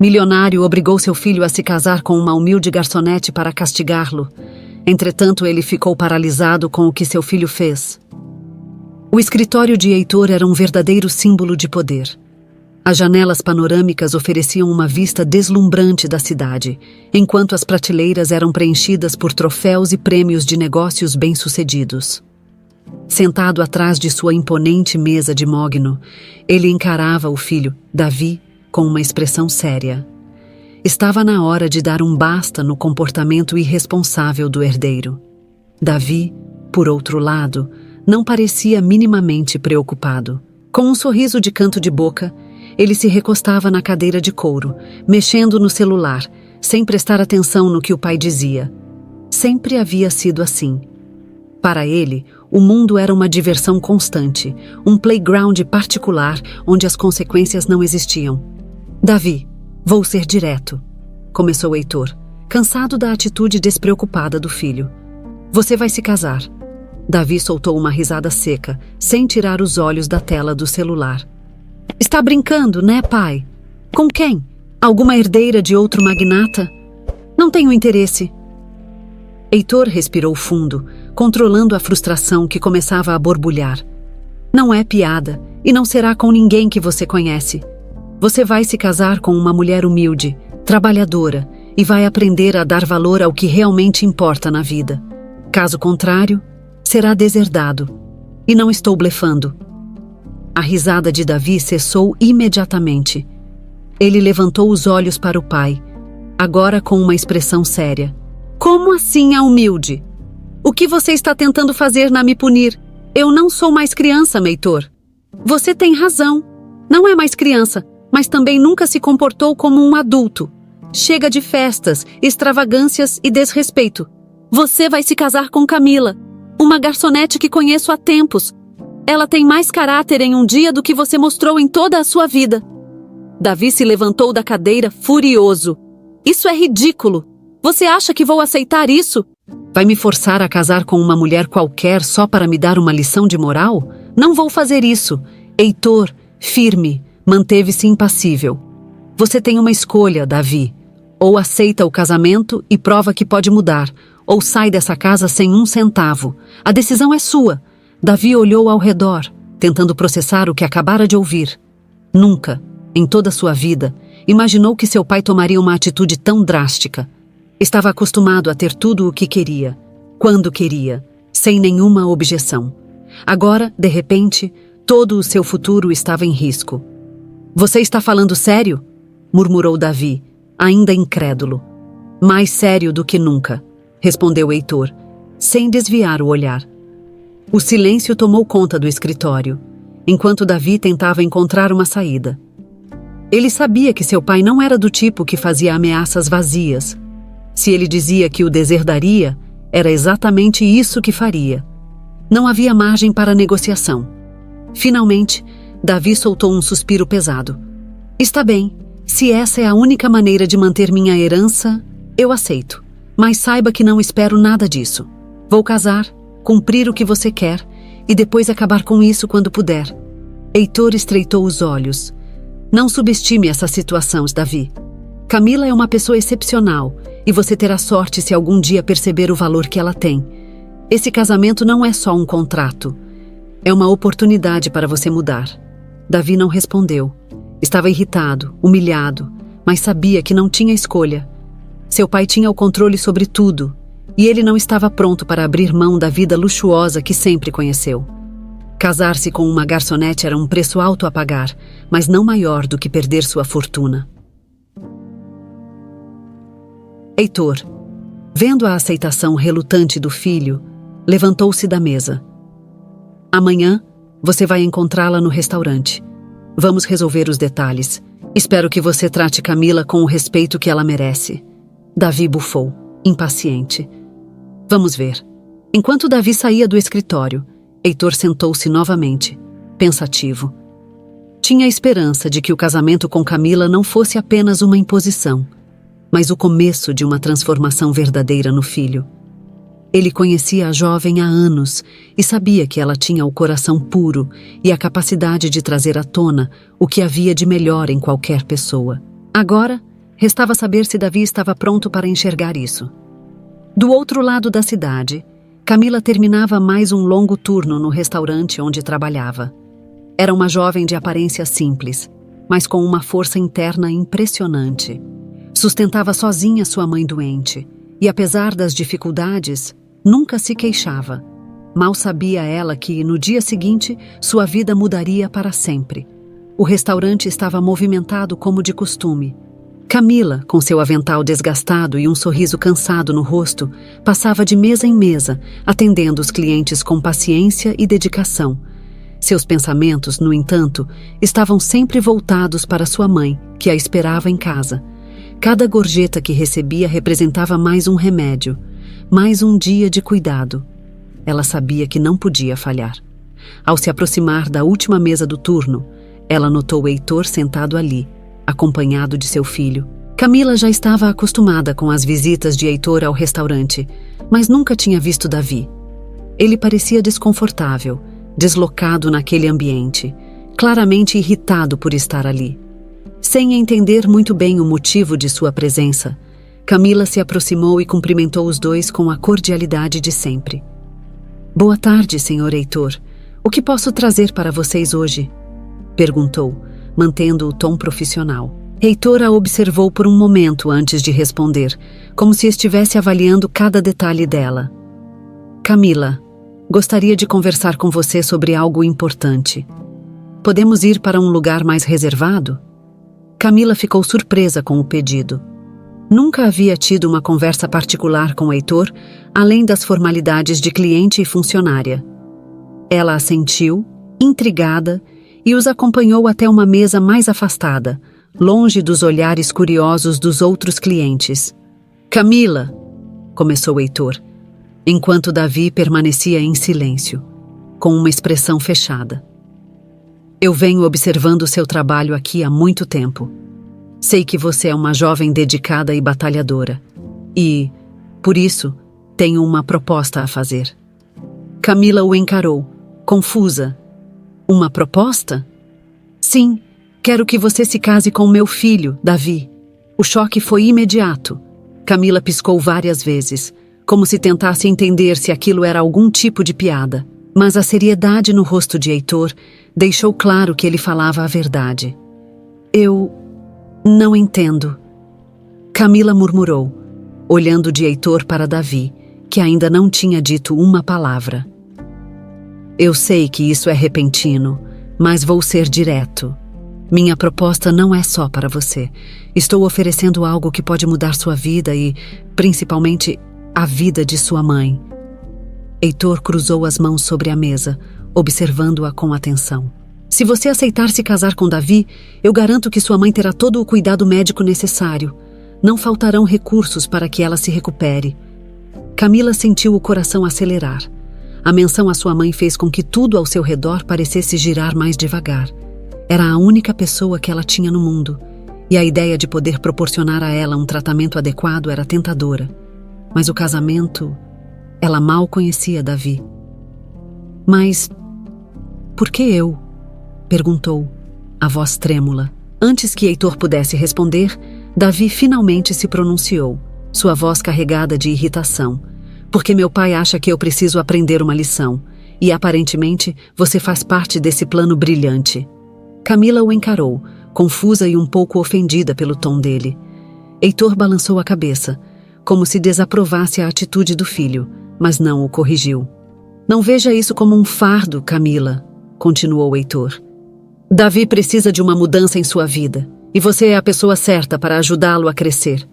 Milionário obrigou seu filho a se casar com uma humilde garçonete para castigá-lo. Entretanto, ele ficou paralisado com o que seu filho fez. O escritório de Heitor era um verdadeiro símbolo de poder. As janelas panorâmicas ofereciam uma vista deslumbrante da cidade, enquanto as prateleiras eram preenchidas por troféus e prêmios de negócios bem-sucedidos. Sentado atrás de sua imponente mesa de mogno, ele encarava o filho, Davi, com uma expressão séria. Estava na hora de dar um basta no comportamento irresponsável do herdeiro. Davi, por outro lado, não parecia minimamente preocupado. Com um sorriso de canto de boca, ele se recostava na cadeira de couro, mexendo no celular, sem prestar atenção no que o pai dizia. Sempre havia sido assim. Para ele, o mundo era uma diversão constante, um playground particular onde as consequências não existiam. Davi, vou ser direto, começou Heitor, cansado da atitude despreocupada do filho. Você vai se casar. Davi soltou uma risada seca, sem tirar os olhos da tela do celular. Está brincando, né, pai? Com quem? Alguma herdeira de outro magnata? Não tenho interesse. Heitor respirou fundo, controlando a frustração que começava a borbulhar. Não é piada, e não será com ninguém que você conhece. Você vai se casar com uma mulher humilde, trabalhadora, e vai aprender a dar valor ao que realmente importa na vida. Caso contrário, será deserdado. E não estou blefando. A risada de Davi cessou imediatamente. Ele levantou os olhos para o pai, agora com uma expressão séria. Como assim a humilde? O que você está tentando fazer na me punir? Eu não sou mais criança, Heitor. Você tem razão. Não é mais criança, mas também nunca se comportou como um adulto. Chega de festas, extravagâncias e desrespeito. Você vai se casar com Camila, uma garçonete que conheço há tempos. Ela tem mais caráter em um dia do que você mostrou em toda a sua vida. Davi se levantou da cadeira furioso. Isso é ridículo. Você acha que vou aceitar isso? Vai me forçar a casar com uma mulher qualquer só para me dar uma lição de moral? Não vou fazer isso. Heitor, firme, manteve-se impassível. Você tem uma escolha, Davi. Ou aceita o casamento e prova que pode mudar, ou sai dessa casa sem um centavo. A decisão é sua. Davi olhou ao redor, tentando processar o que acabara de ouvir. Nunca, em toda a sua vida, imaginou que seu pai tomaria uma atitude tão drástica. Estava acostumado a ter tudo o que queria, quando queria, sem nenhuma objeção. Agora, de repente, todo o seu futuro estava em risco. Você está falando sério? Murmurou Davi, ainda incrédulo. Mais sério do que nunca, respondeu Heitor, sem desviar o olhar. O silêncio tomou conta do escritório, enquanto Davi tentava encontrar uma saída. Ele sabia que seu pai não era do tipo que fazia ameaças vazias. Se ele dizia que o deserdaria, era exatamente isso que faria. Não havia margem para negociação. Finalmente, Davi soltou um suspiro pesado. Está bem, se essa é a única maneira de manter minha herança, eu aceito. Mas saiba que não espero nada disso. Vou casar, cumprir o que você quer e depois acabar com isso quando puder. Heitor estreitou os olhos. Não subestime essa situação, Davi. Camila é uma pessoa excepcional e você terá sorte se algum dia perceber o valor que ela tem. Esse casamento não é só um contrato. É uma oportunidade para você mudar. Davi não respondeu. Estava irritado, humilhado, mas sabia que não tinha escolha. Seu pai tinha o controle sobre tudo e ele não estava pronto para abrir mão da vida luxuosa que sempre conheceu. Casar-se com uma garçonete era um preço alto a pagar, mas não maior do que perder sua fortuna. Heitor, vendo a aceitação relutante do filho, levantou-se da mesa. Amanhã, você vai encontrá-la no restaurante. Vamos resolver os detalhes. Espero que você trate Camila com o respeito que ela merece. Davi bufou, impaciente. Vamos ver. Enquanto Davi saía do escritório, Heitor sentou-se novamente, pensativo. Tinha esperança de que o casamento com Camila não fosse apenas uma imposição, mas o começo de uma transformação verdadeira no filho. Ele conhecia a jovem há anos e sabia que ela tinha o coração puro e a capacidade de trazer à tona o que havia de melhor em qualquer pessoa. Agora, Restava saber se Davi estava pronto para enxergar isso. Do outro lado da cidade, Camila terminava mais um longo turno no restaurante onde trabalhava. Era uma jovem de aparência simples, mas com uma força interna impressionante. Sustentava sozinha sua mãe doente, e apesar das dificuldades, nunca se queixava. Mal sabia ela que, no dia seguinte, sua vida mudaria para sempre. O restaurante estava movimentado como de costume. Camila, com seu avental desgastado e um sorriso cansado no rosto, passava de mesa em mesa, atendendo os clientes com paciência e dedicação. Seus pensamentos, no entanto, estavam sempre voltados para sua mãe, que a esperava em casa. Cada gorjeta que recebia representava mais um remédio, mais um dia de cuidado. Ela sabia que não podia falhar. Ao se aproximar da última mesa do turno, ela notou Heitor sentado ali, acompanhado de seu filho. Camila já estava acostumada com as visitas de Heitor ao restaurante, mas nunca tinha visto Davi. Ele parecia desconfortável, deslocado naquele ambiente, claramente irritado por estar ali. Sem entender muito bem o motivo de sua presença, Camila se aproximou e cumprimentou os dois com a cordialidade de sempre. "Boa tarde, senhor Heitor. O que posso trazer para vocês hoje?" perguntou, mantendo o tom profissional. Heitor a observou por um momento antes de responder, como se estivesse avaliando cada detalhe dela. "Camila, gostaria de conversar com você sobre algo importante. Podemos ir para um lugar mais reservado?" Camila ficou surpresa com o pedido. Nunca havia tido uma conversa particular com Heitor, além das formalidades de cliente e funcionária. Ela assentiu, intrigada, e os acompanhou até uma mesa mais afastada, longe dos olhares curiosos dos outros clientes. "Camila", começou Heitor, enquanto Davi permanecia em silêncio, com uma expressão fechada. "Eu venho observando seu trabalho aqui há muito tempo. Sei que você é uma jovem dedicada e batalhadora. E, por isso, tenho uma proposta a fazer." Camila o encarou, confusa. "Uma proposta?" "Sim, quero que você se case com meu filho, Davi." O choque foi imediato. Camila piscou várias vezes, como se tentasse entender se aquilo era algum tipo de piada. Mas a seriedade no rosto de Heitor deixou claro que ele falava a verdade. "Eu não entendo." Camila murmurou, olhando de Heitor para Davi, que ainda não tinha dito uma palavra. "Eu sei que isso é repentino, mas vou ser direto. Minha proposta não é só para você. Estou oferecendo algo que pode mudar sua vida e, principalmente, a vida de sua mãe." Heitor cruzou as mãos sobre a mesa, observando-a com atenção. "Se você aceitar se casar com Davi, eu garanto que sua mãe terá todo o cuidado médico necessário. Não faltarão recursos para que ela se recupere." Camila sentiu o coração acelerar. A menção à sua mãe fez com que tudo ao seu redor parecesse girar mais devagar. Era a única pessoa que ela tinha no mundo, e a ideia de poder proporcionar a ela um tratamento adequado era tentadora. Mas o casamento... Ela mal conhecia Davi. "Mas por que eu?" perguntou, a voz trêmula. Antes que Heitor pudesse responder, Davi finalmente se pronunciou, sua voz carregada de irritação. "Porque meu pai acha que eu preciso aprender uma lição, e aparentemente você faz parte desse plano brilhante." Camila o encarou, confusa e um pouco ofendida pelo tom dele. Heitor balançou a cabeça, como se desaprovasse a atitude do filho, mas não o corrigiu. "Não veja isso como um fardo, Camila", continuou Heitor. "Davi precisa de uma mudança em sua vida, e você é a pessoa certa para ajudá-lo a crescer.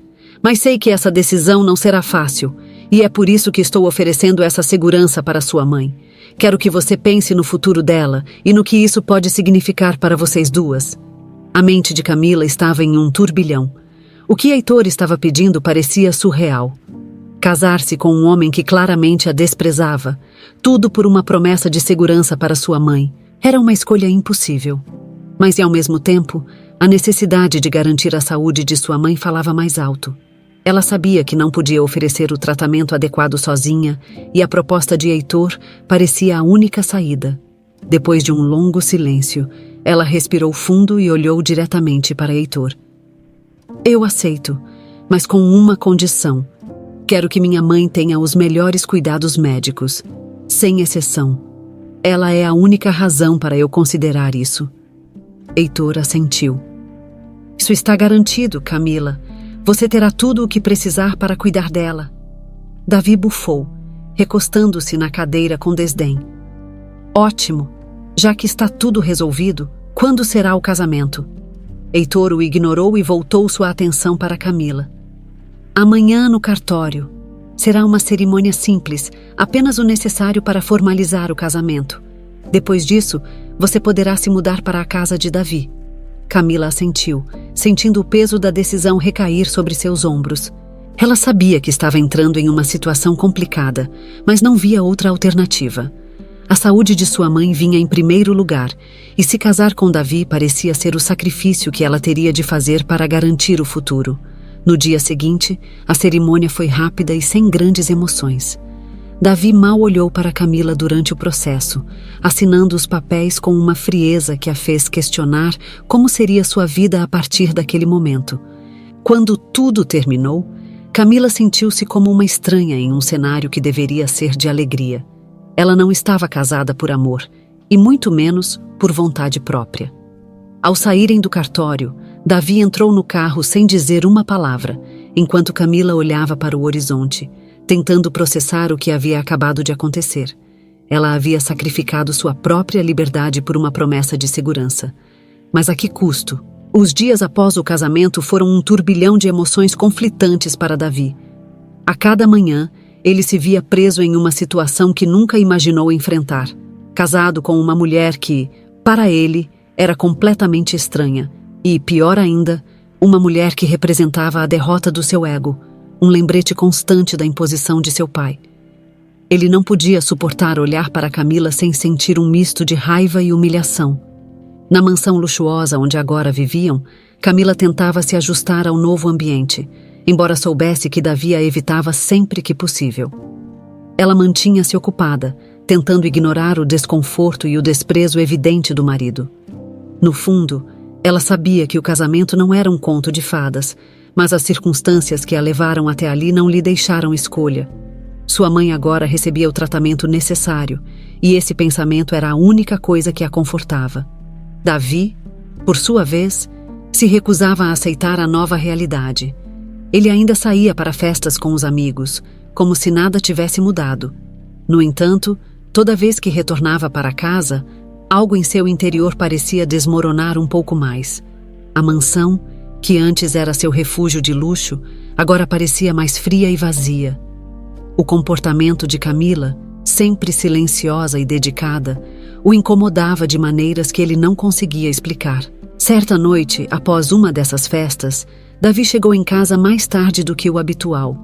Mas sei que essa decisão não será fácil, e é por isso que estou oferecendo essa segurança para sua mãe. Quero que você pense no futuro dela e no que isso pode significar para vocês duas." A mente de Camila estava em um turbilhão. O que Heitor estava pedindo parecia surreal. Casar-se com um homem que claramente a desprezava, tudo por uma promessa de segurança para sua mãe, era uma escolha impossível. Mas, ao mesmo tempo, a necessidade de garantir a saúde de sua mãe falava mais alto. Ela sabia que não podia oferecer o tratamento adequado sozinha, e a proposta de Heitor parecia a única saída. Depois de um longo silêncio, ela respirou fundo e olhou diretamente para Heitor. Eu aceito, mas com uma condição. Quero que minha mãe tenha os melhores cuidados médicos, sem exceção. Ela é a única razão para eu considerar isso. Heitor assentiu. Isso está garantido, Camila. Você terá tudo o que precisar para cuidar dela. Davi bufou, recostando-se na cadeira com desdém. Ótimo! Já que está tudo resolvido, quando será o casamento? Heitor o ignorou e voltou sua atenção para Camila. Amanhã no cartório. Será uma cerimônia simples, apenas o necessário para formalizar o casamento. Depois disso, você poderá se mudar para a casa de Davi. Camila assentiu, sentindo o peso da decisão recair sobre seus ombros. Ela sabia que estava entrando em uma situação complicada, mas não via outra alternativa. A saúde de sua mãe vinha em primeiro lugar, e se casar com Davi parecia ser o sacrifício que ela teria de fazer para garantir o futuro. No dia seguinte, a cerimônia foi rápida e sem grandes emoções. Davi mal olhou para Camila durante o processo, assinando os papéis com uma frieza que a fez questionar como seria sua vida a partir daquele momento. Quando tudo terminou, Camila sentiu-se como uma estranha em um cenário que deveria ser de alegria. Ela não estava casada por amor, e muito menos por vontade própria. Ao saírem do cartório, Davi entrou no carro sem dizer uma palavra, enquanto Camila olhava para o horizonte, tentando processar o que havia acabado de acontecer. Ela havia sacrificado sua própria liberdade por uma promessa de segurança. Mas a que custo? Os dias após o casamento foram um turbilhão de emoções conflitantes para Davi. A cada manhã, ele se via preso em uma situação que nunca imaginou enfrentar, casado com uma mulher que, para ele, era completamente estranha, e, pior ainda, uma mulher que representava a derrota do seu ego, um lembrete constante da imposição de seu pai. Ele não podia suportar olhar para Camila sem sentir um misto de raiva e humilhação. Na mansão luxuosa onde agora viviam, Camila tentava se ajustar ao novo ambiente, embora soubesse que Davi a evitava sempre que possível. Ela mantinha-se ocupada, tentando ignorar o desconforto e o desprezo evidente do marido. No fundo, ela sabia que o casamento não era um conto de fadas, mas as circunstâncias que a levaram até ali não lhe deixaram escolha. Sua mãe agora recebia o tratamento necessário, e esse pensamento era a única coisa que a confortava. Davi, por sua vez, se recusava a aceitar a nova realidade. Ele ainda saía para festas com os amigos, como se nada tivesse mudado. No entanto, toda vez que retornava para casa, algo em seu interior parecia desmoronar um pouco mais. A mansão, que antes era seu refúgio de luxo, agora parecia mais fria e vazia. O comportamento de Camila, sempre silenciosa e dedicada, o incomodava de maneiras que ele não conseguia explicar. Certa noite, após uma dessas festas, Davi chegou em casa mais tarde do que o habitual.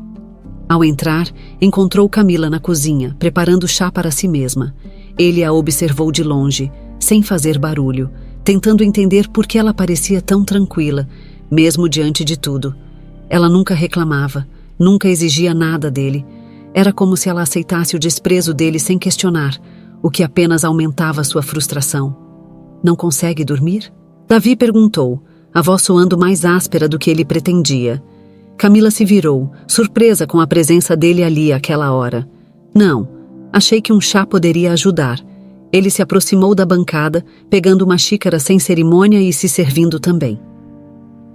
Ao entrar, encontrou Camila na cozinha, preparando chá para si mesma. Ele a observou de longe, sem fazer barulho, tentando entender por que ela parecia tão tranquila, mesmo diante de tudo. Ela nunca reclamava, nunca exigia nada dele. Era como se ela aceitasse o desprezo dele sem questionar, o que apenas aumentava sua frustração. Não consegue dormir? Davi perguntou, a voz soando mais áspera do que ele pretendia. Camila se virou, surpresa com a presença dele ali àquela hora. Não, achei que um chá poderia ajudar. Ele se aproximou da bancada, pegando uma xícara sem cerimônia e se servindo também.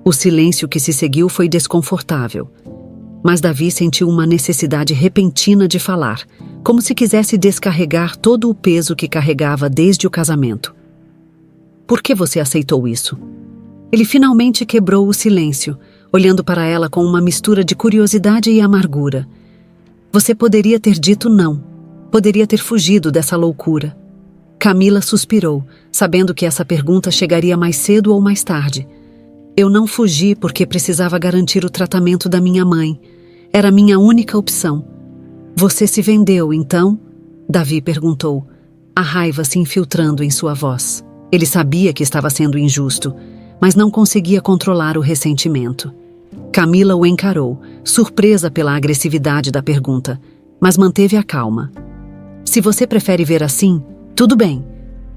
O silêncio que se seguiu foi desconfortável. Mas Davi sentiu uma necessidade repentina de falar, como se quisesse descarregar todo o peso que carregava desde o casamento. Por que você aceitou isso? Ele finalmente quebrou o silêncio, olhando para ela com uma mistura de curiosidade e amargura. Você poderia ter dito não. Poderia ter fugido dessa loucura. Camila suspirou, sabendo que essa pergunta chegaria mais cedo ou mais tarde. Eu não fugi porque precisava garantir o tratamento da minha mãe. Era minha única opção. Você se vendeu, então? Davi perguntou, a raiva se infiltrando em sua voz. Ele sabia que estava sendo injusto, mas não conseguia controlar o ressentimento. Camila o encarou, surpresa pela agressividade da pergunta, mas manteve a calma. Se você prefere ver assim, tudo bem,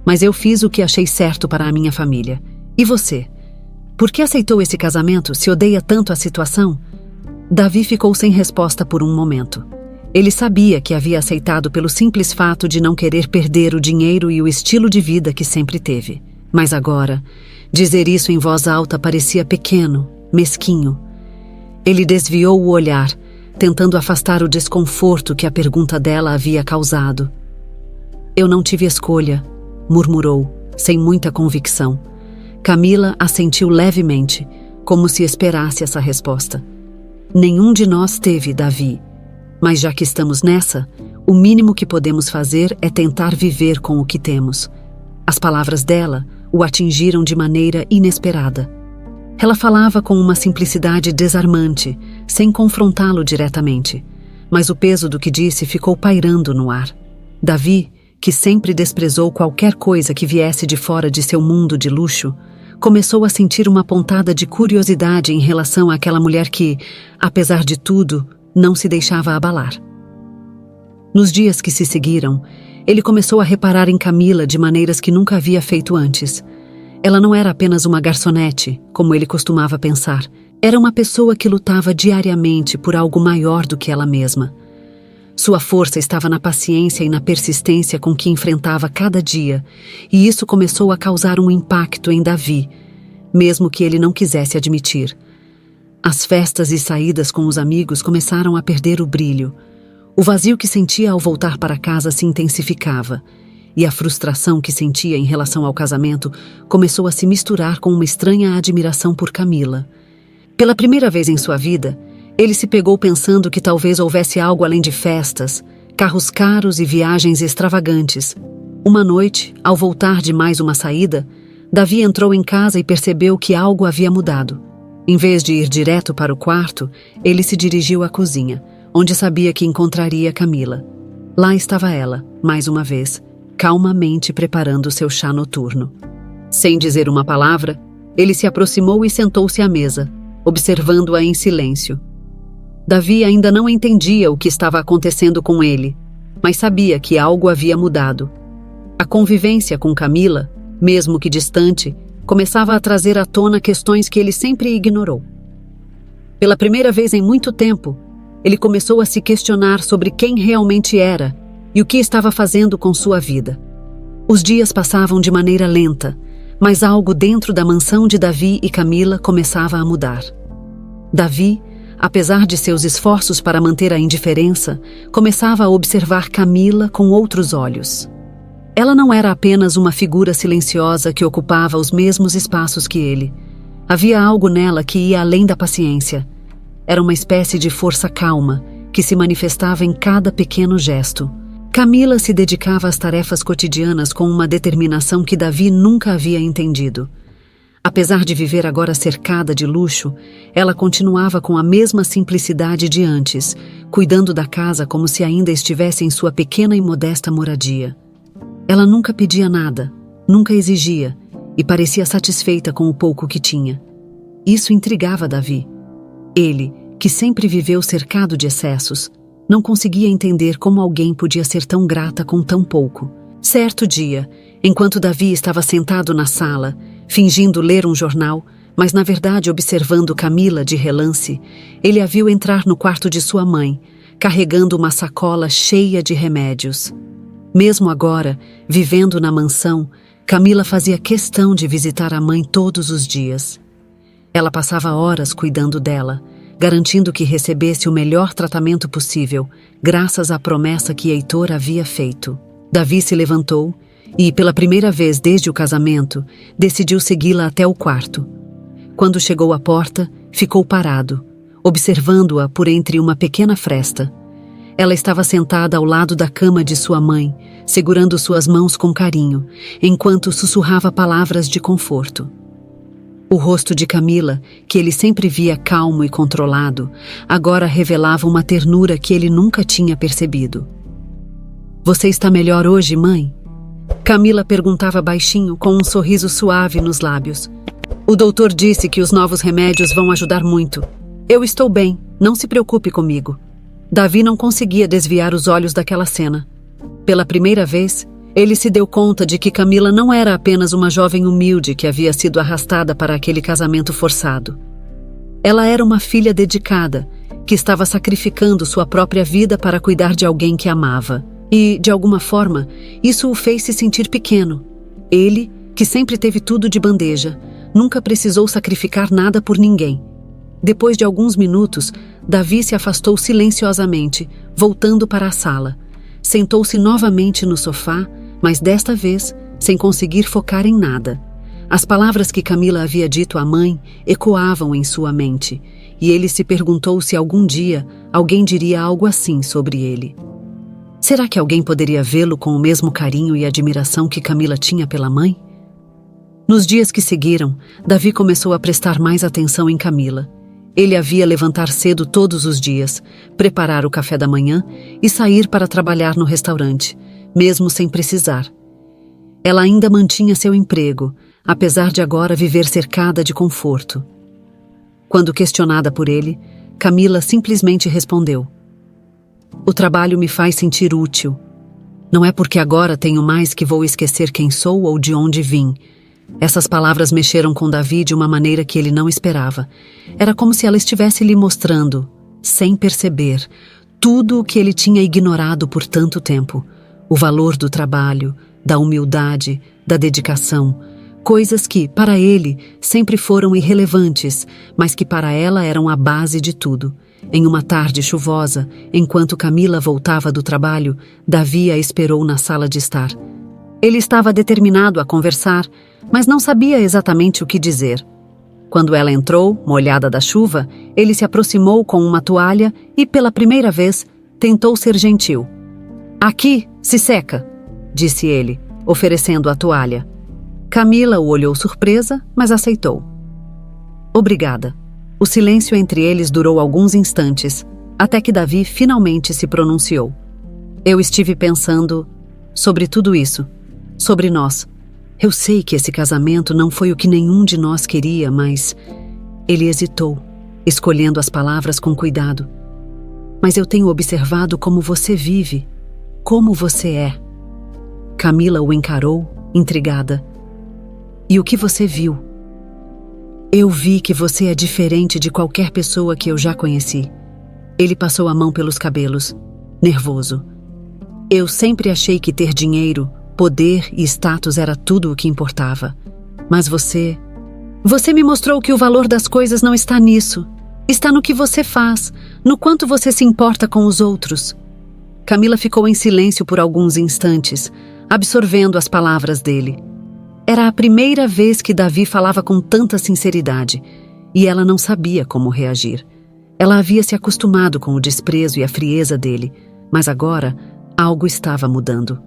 mas eu fiz o que achei certo para a minha família. E você? Por que aceitou esse casamento se odeia tanto a situação? Davi ficou sem resposta por um momento. Ele sabia que havia aceitado pelo simples fato de não querer perder o dinheiro e o estilo de vida que sempre teve. Mas agora, dizer isso em voz alta parecia pequeno, mesquinho. Ele desviou o olhar, tentando afastar o desconforto que a pergunta dela havia causado. Eu não tive escolha, murmurou, sem muita convicção. Camila assentiu levemente, como se esperasse essa resposta. Nenhum de nós teve, Davi. Mas já que estamos nessa, o mínimo que podemos fazer é tentar viver com o que temos. As palavras dela o atingiram de maneira inesperada. Ela falava com uma simplicidade desarmante, sem confrontá-lo diretamente. Mas o peso do que disse ficou pairando no ar. Davi, que sempre desprezou qualquer coisa que viesse de fora de seu mundo de luxo, começou a sentir uma pontada de curiosidade em relação àquela mulher que, apesar de tudo, não se deixava abalar. Nos dias que se seguiram, ele começou a reparar em Camila de maneiras que nunca havia feito antes. Ela não era apenas uma garçonete, como ele costumava pensar. Era uma pessoa que lutava diariamente por algo maior do que ela mesma. Sua força estava na paciência e na persistência com que enfrentava cada dia, e isso começou a causar um impacto em Davi, mesmo que ele não quisesse admitir. As festas e saídas com os amigos começaram a perder o brilho. O vazio que sentia ao voltar para casa se intensificava, e a frustração que sentia em relação ao casamento começou a se misturar com uma estranha admiração por Camila. Pela primeira vez em sua vida, ele se pegou pensando que talvez houvesse algo além de festas, carros caros e viagens extravagantes. Uma noite, ao voltar de mais uma saída, Davi entrou em casa e percebeu que algo havia mudado. Em vez de ir direto para o quarto, ele se dirigiu à cozinha, onde sabia que encontraria Camila. Lá estava ela, mais uma vez, calmamente preparando seu chá noturno. Sem dizer uma palavra, ele se aproximou e sentou-se à mesa, observando-a em silêncio. Davi ainda não entendia o que estava acontecendo com ele, mas sabia que algo havia mudado. A convivência com Camila, mesmo que distante, começava a trazer à tona questões que ele sempre ignorou. Pela primeira vez em muito tempo, ele começou a se questionar sobre quem realmente era e o que estava fazendo com sua vida. Os dias passavam de maneira lenta, mas algo dentro da mansão de Davi e Camila começava a mudar. Davi, apesar de seus esforços para manter a indiferença, começava a observar Camila com outros olhos. Ela não era apenas uma figura silenciosa que ocupava os mesmos espaços que ele. Havia algo nela que ia além da paciência. Era uma espécie de força calma, que se manifestava em cada pequeno gesto. Camila se dedicava às tarefas cotidianas com uma determinação que Davi nunca havia entendido. Apesar de viver agora cercada de luxo, ela continuava com a mesma simplicidade de antes, cuidando da casa como se ainda estivesse em sua pequena e modesta moradia. Ela nunca pedia nada, nunca exigia, e parecia satisfeita com o pouco que tinha. Isso intrigava Davi. Ele, que sempre viveu cercado de excessos, não conseguia entender como alguém podia ser tão grata com tão pouco. Certo dia, enquanto Davi estava sentado na sala, fingindo ler um jornal, mas na verdade observando Camila de relance, ele a viu entrar no quarto de sua mãe, carregando uma sacola cheia de remédios. Mesmo agora, vivendo na mansão, Camila fazia questão de visitar a mãe todos os dias. Ela passava horas cuidando dela, garantindo que recebesse o melhor tratamento possível, graças à promessa que Heitor havia feito. Davi se levantou e, pela primeira vez desde o casamento, decidiu segui-la até o quarto. Quando chegou à porta, ficou parado, observando-a por entre uma pequena fresta. Ela estava sentada ao lado da cama de sua mãe, segurando suas mãos com carinho, enquanto sussurrava palavras de conforto. O rosto de Camila, que ele sempre via calmo e controlado, agora revelava uma ternura que ele nunca tinha percebido. "Você está melhor hoje, mãe?" Camila perguntava baixinho, com um sorriso suave nos lábios. "O doutor disse que os novos remédios vão ajudar muito. Eu estou bem, não se preocupe comigo." Davi não conseguia desviar os olhos daquela cena. Pela primeira vez, Ele se deu conta de que Camila não era apenas uma jovem humilde que havia sido arrastada para aquele casamento forçado. Ela era uma filha dedicada, que estava sacrificando sua própria vida para cuidar de alguém que amava. E, de alguma forma, isso o fez se sentir pequeno. Ele, que sempre teve tudo de bandeja, nunca precisou sacrificar nada por ninguém. Depois de alguns minutos, Davi se afastou silenciosamente, voltando para a sala. Sentou-se novamente no sofá, mas desta vez, sem conseguir focar em nada. As palavras que Camila havia dito à mãe ecoavam em sua mente, e ele se perguntou se algum dia alguém diria algo assim sobre ele. Será que alguém poderia vê-lo com o mesmo carinho e admiração que Camila tinha pela mãe? Nos dias que seguiram, Davi começou a prestar mais atenção em Camila. Ele a via levantar cedo todos os dias, preparar o café da manhã e sair para trabalhar no restaurante, mesmo sem precisar. Ela ainda mantinha seu emprego, apesar de agora viver cercada de conforto. Quando questionada por ele, Camila simplesmente respondeu: "O trabalho me faz sentir útil. Não é porque agora tenho mais que vou esquecer quem sou ou de onde vim." Essas palavras mexeram com Davi de uma maneira que ele não esperava. Era como se ela estivesse lhe mostrando, sem perceber, tudo o que ele tinha ignorado por tanto tempo. O valor do trabalho, da humildade, da dedicação. Coisas que, para ele, sempre foram irrelevantes, mas que para ela eram a base de tudo. Em uma tarde chuvosa, enquanto Camila voltava do trabalho, Davi a esperou na sala de estar. Ele estava determinado a conversar, mas não sabia exatamente o que dizer. Quando ela entrou, molhada da chuva, ele se aproximou com uma toalha e, pela primeira vez, tentou ser gentil. "Aqui, se seca", disse ele, oferecendo a toalha. Camila o olhou surpresa, mas aceitou. "Obrigada." O silêncio entre eles durou alguns instantes, até que Davi finalmente se pronunciou. "Eu estive pensando sobre tudo isso, sobre nós. Eu sei que esse casamento não foi o que nenhum de nós queria, mas..." Ele hesitou, escolhendo as palavras com cuidado. "Mas eu tenho observado como você vive, como você é." Camila o encarou, intrigada. "E o que você viu?" "Eu vi que você é diferente de qualquer pessoa que eu já conheci." Ele passou a mão pelos cabelos, nervoso. "Eu sempre achei que ter dinheiro, poder e status era tudo o que importava. Mas você me mostrou que o valor das coisas não está nisso. Está no que você faz, no quanto você se importa com os outros." Camila ficou em silêncio por alguns instantes, absorvendo as palavras dele. Era a primeira vez que Davi falava com tanta sinceridade, e ela não sabia como reagir. Ela havia se acostumado com o desprezo e a frieza dele, mas agora algo estava mudando.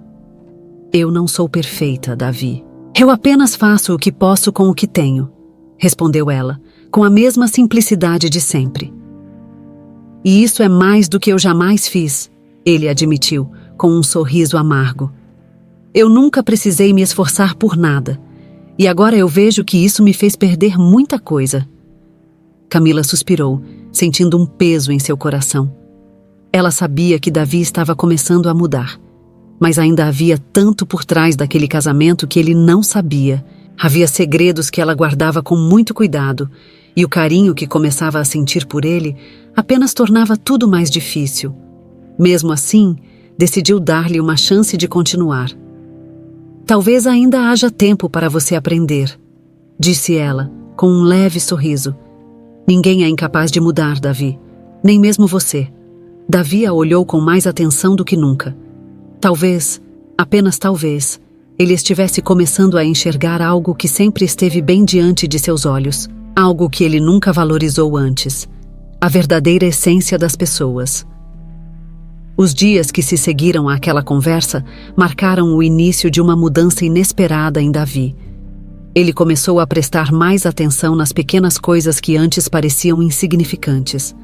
"Eu não sou perfeita, Davi. Eu apenas faço o que posso com o que tenho", respondeu ela, com a mesma simplicidade de sempre. "E isso é mais do que eu jamais fiz", ele admitiu, com um sorriso amargo. "Eu nunca precisei me esforçar por nada, e agora eu vejo que isso me fez perder muita coisa." Camila suspirou, sentindo um peso em seu coração. Ela sabia que Davi estava começando a mudar, mas ainda havia tanto por trás daquele casamento que ele não sabia. Havia segredos que ela guardava com muito cuidado, e o carinho que começava a sentir por ele apenas tornava tudo mais difícil. Mesmo assim, decidiu dar-lhe uma chance de continuar. "Talvez ainda haja tempo para você aprender", disse ela, com um leve sorriso. "Ninguém é incapaz de mudar, Davi, nem mesmo você." Davi a olhou com mais atenção do que nunca. Talvez, apenas talvez, ele estivesse começando a enxergar algo que sempre esteve bem diante de seus olhos, algo que ele nunca valorizou antes, a verdadeira essência das pessoas. Os dias que se seguiram àquela conversa marcaram o início de uma mudança inesperada em Davi. Ele começou a prestar mais atenção nas pequenas coisas que antes pareciam insignificantes.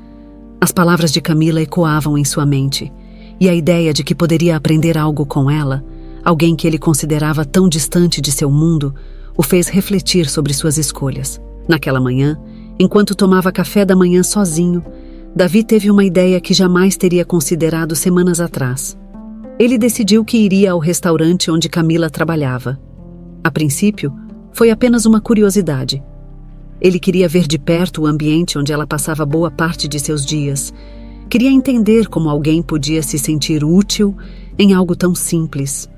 As palavras de Camila ecoavam em sua mente, e a ideia de que poderia aprender algo com ela, alguém que ele considerava tão distante de seu mundo, o fez refletir sobre suas escolhas. Naquela manhã, enquanto tomava café da manhã sozinho, Davi teve uma ideia que jamais teria considerado semanas atrás. Ele decidiu que iria ao restaurante onde Camila trabalhava. A princípio, foi apenas uma curiosidade. Ele queria ver de perto o ambiente onde ela passava boa parte de seus dias. Queria entender como alguém podia se sentir útil em algo tão simples.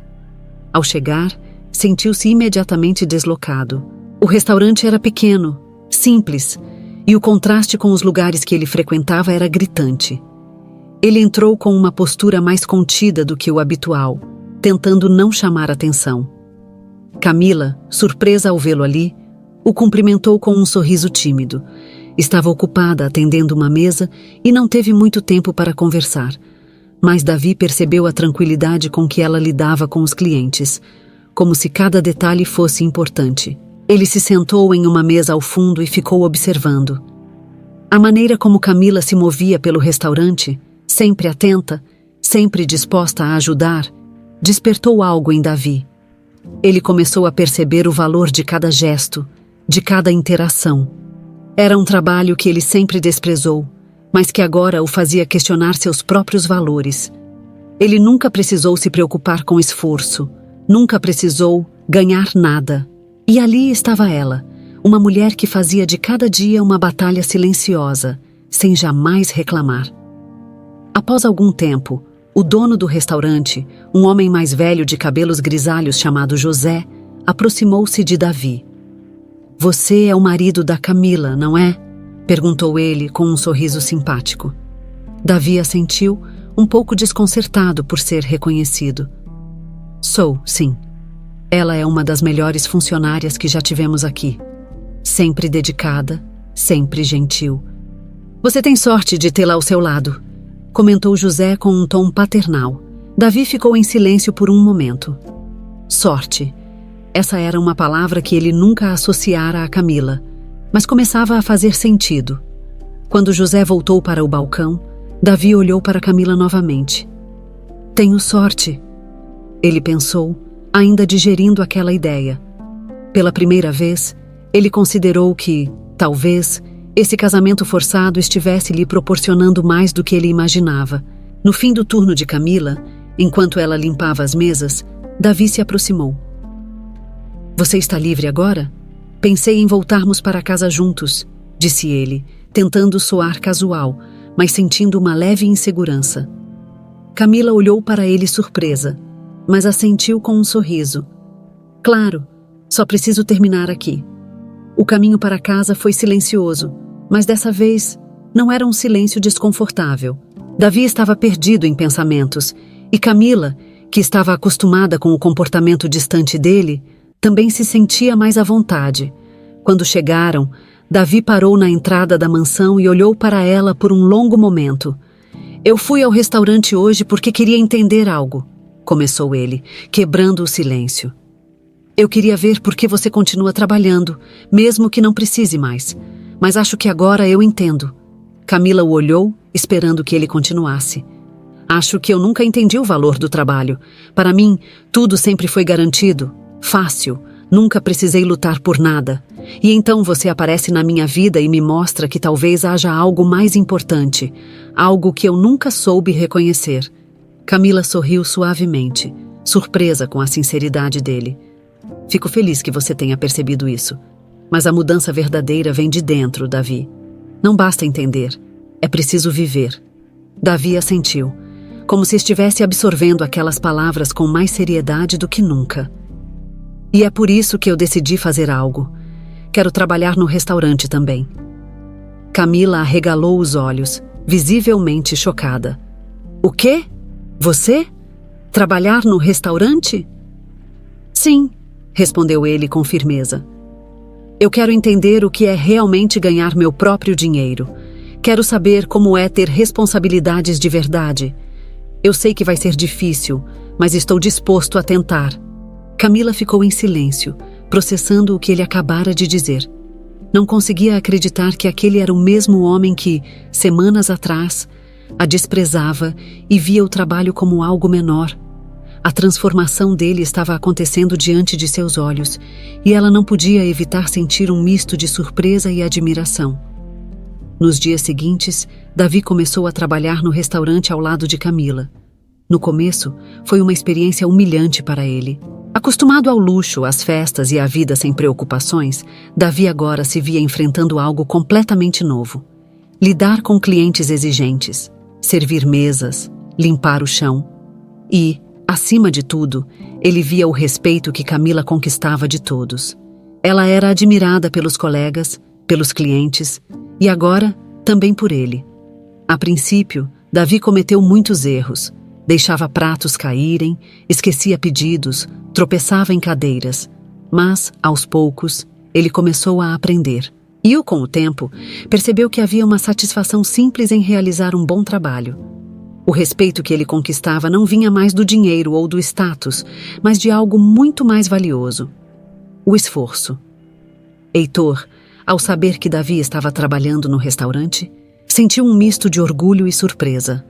Ao chegar, sentiu-se imediatamente deslocado. O restaurante era pequeno, simples, e o contraste com os lugares que ele frequentava era gritante. Ele entrou com uma postura mais contida do que o habitual, tentando não chamar atenção. Camila, surpresa ao vê-lo ali, o cumprimentou com um sorriso tímido. Estava ocupada atendendo uma mesa e não teve muito tempo para conversar. Mas Davi percebeu a tranquilidade com que ela lidava com os clientes, como se cada detalhe fosse importante. Ele se sentou em uma mesa ao fundo e ficou observando. A maneira como Camila se movia pelo restaurante, sempre atenta, sempre disposta a ajudar, despertou algo em Davi. Ele começou a perceber o valor de cada gesto, de cada interação. Era um trabalho que ele sempre desprezou, mas que agora o fazia questionar seus próprios valores. Ele nunca precisou se preocupar com esforço, nunca precisou ganhar nada. E ali estava ela, uma mulher que fazia de cada dia uma batalha silenciosa, sem jamais reclamar. Após algum tempo, o dono do restaurante, um homem mais velho de cabelos grisalhos chamado José, aproximou-se de Davi. "Você é o marido da Camila, não é?" perguntou ele com um sorriso simpático. Davi assentiu, um pouco desconcertado por ser reconhecido. "Sou, sim. Ela é uma das melhores funcionárias que já tivemos aqui. Sempre dedicada, sempre gentil. Você tem sorte de tê-la ao seu lado", comentou José com um tom paternal. Davi ficou em silêncio por um momento. Sorte. Essa era uma palavra que ele nunca associara a Camila, mas começava a fazer sentido. Quando José voltou para o balcão, Davi olhou para Camila novamente. "Tenho sorte", ele pensou, ainda digerindo aquela ideia. Pela primeira vez, ele considerou que, talvez, esse casamento forçado estivesse lhe proporcionando mais do que ele imaginava. No fim do turno de Camila, enquanto ela limpava as mesas, Davi se aproximou. "Você está livre agora? Pensei em voltarmos para casa juntos", disse ele, tentando soar casual, mas sentindo uma leve insegurança. Camila olhou para ele surpresa, mas assentiu com um sorriso. "Claro, só preciso terminar aqui." O caminho para casa foi silencioso, mas dessa vez não era um silêncio desconfortável. Davi estava perdido em pensamentos, e Camila, que estava acostumada com o comportamento distante dele, também se sentia mais à vontade. Quando chegaram, Davi parou na entrada da mansão e olhou para ela por um longo momento. "Eu fui ao restaurante hoje porque queria entender algo", começou ele, quebrando o silêncio. "Eu queria ver por que você continua trabalhando, mesmo que não precise mais. Mas acho que agora eu entendo." Camila o olhou, esperando que ele continuasse. "Acho que eu nunca entendi o valor do trabalho. Para mim, tudo sempre foi garantido, fácil, nunca precisei lutar por nada. E então você aparece na minha vida e me mostra que talvez haja algo mais importante, algo que eu nunca soube reconhecer." Camila sorriu suavemente, surpresa com a sinceridade dele. "Fico feliz que você tenha percebido isso. Mas a mudança verdadeira vem de dentro, Davi. Não basta entender, é preciso viver." Davi assentiu, como se estivesse absorvendo aquelas palavras com mais seriedade do que nunca. "E é por isso que eu decidi fazer algo. Quero trabalhar no restaurante também." Camila arregalou os olhos, visivelmente chocada. "O quê? Você? Trabalhar no restaurante?" "Sim", respondeu ele com firmeza. "Eu quero entender o que é realmente ganhar meu próprio dinheiro. Quero saber como é ter responsabilidades de verdade. Eu sei que vai ser difícil, mas estou disposto a tentar." Camila ficou em silêncio, processando o que ele acabara de dizer. Não conseguia acreditar que aquele era o mesmo homem que, semanas atrás, a desprezava e via o trabalho como algo menor. A transformação dele estava acontecendo diante de seus olhos, e ela não podia evitar sentir um misto de surpresa e admiração. Nos dias seguintes, Davi começou a trabalhar no restaurante ao lado de Camila. No começo, foi uma experiência humilhante para ele. Acostumado ao luxo, às festas e à vida sem preocupações, Davi agora se via enfrentando algo completamente novo. Lidar com clientes exigentes, servir mesas, limpar o chão. E, acima de tudo, ele via o respeito que Camila conquistava de todos. Ela era admirada pelos colegas, pelos clientes e agora também por ele. A princípio, Davi cometeu muitos erros. Deixava pratos caírem, esquecia pedidos, tropeçava em cadeiras. Mas, aos poucos, ele começou a aprender. E, com o tempo, percebeu que havia uma satisfação simples em realizar um bom trabalho. O respeito que ele conquistava não vinha mais do dinheiro ou do status, mas de algo muito mais valioso: o esforço. Heitor, ao saber que Davi estava trabalhando no restaurante, sentiu um misto de orgulho e surpresa.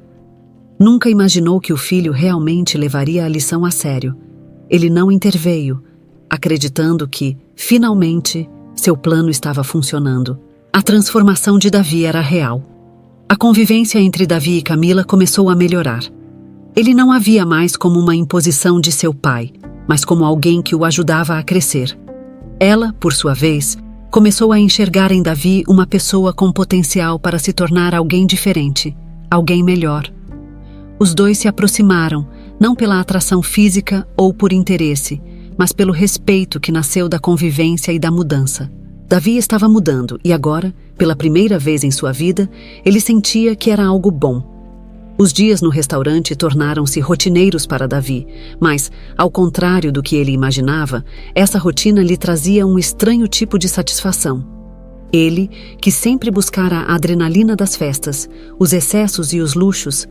Nunca imaginou que o filho realmente levaria a lição a sério. Ele não interveio, acreditando que, finalmente, seu plano estava funcionando. A transformação de Davi era real. A convivência entre Davi e Camila começou a melhorar. Ele não a via mais como uma imposição de seu pai, mas como alguém que o ajudava a crescer. Ela, por sua vez, começou a enxergar em Davi uma pessoa com potencial para se tornar alguém diferente, alguém melhor. Os dois se aproximaram, não pela atração física ou por interesse, mas pelo respeito que nasceu da convivência e da mudança. Davi estava mudando e agora, pela primeira vez em sua vida, ele sentia que era algo bom. Os dias no restaurante tornaram-se rotineiros para Davi, mas, ao contrário do que ele imaginava, essa rotina lhe trazia um estranho tipo de satisfação. Ele, que sempre buscara a adrenalina das festas, os excessos e os luxos,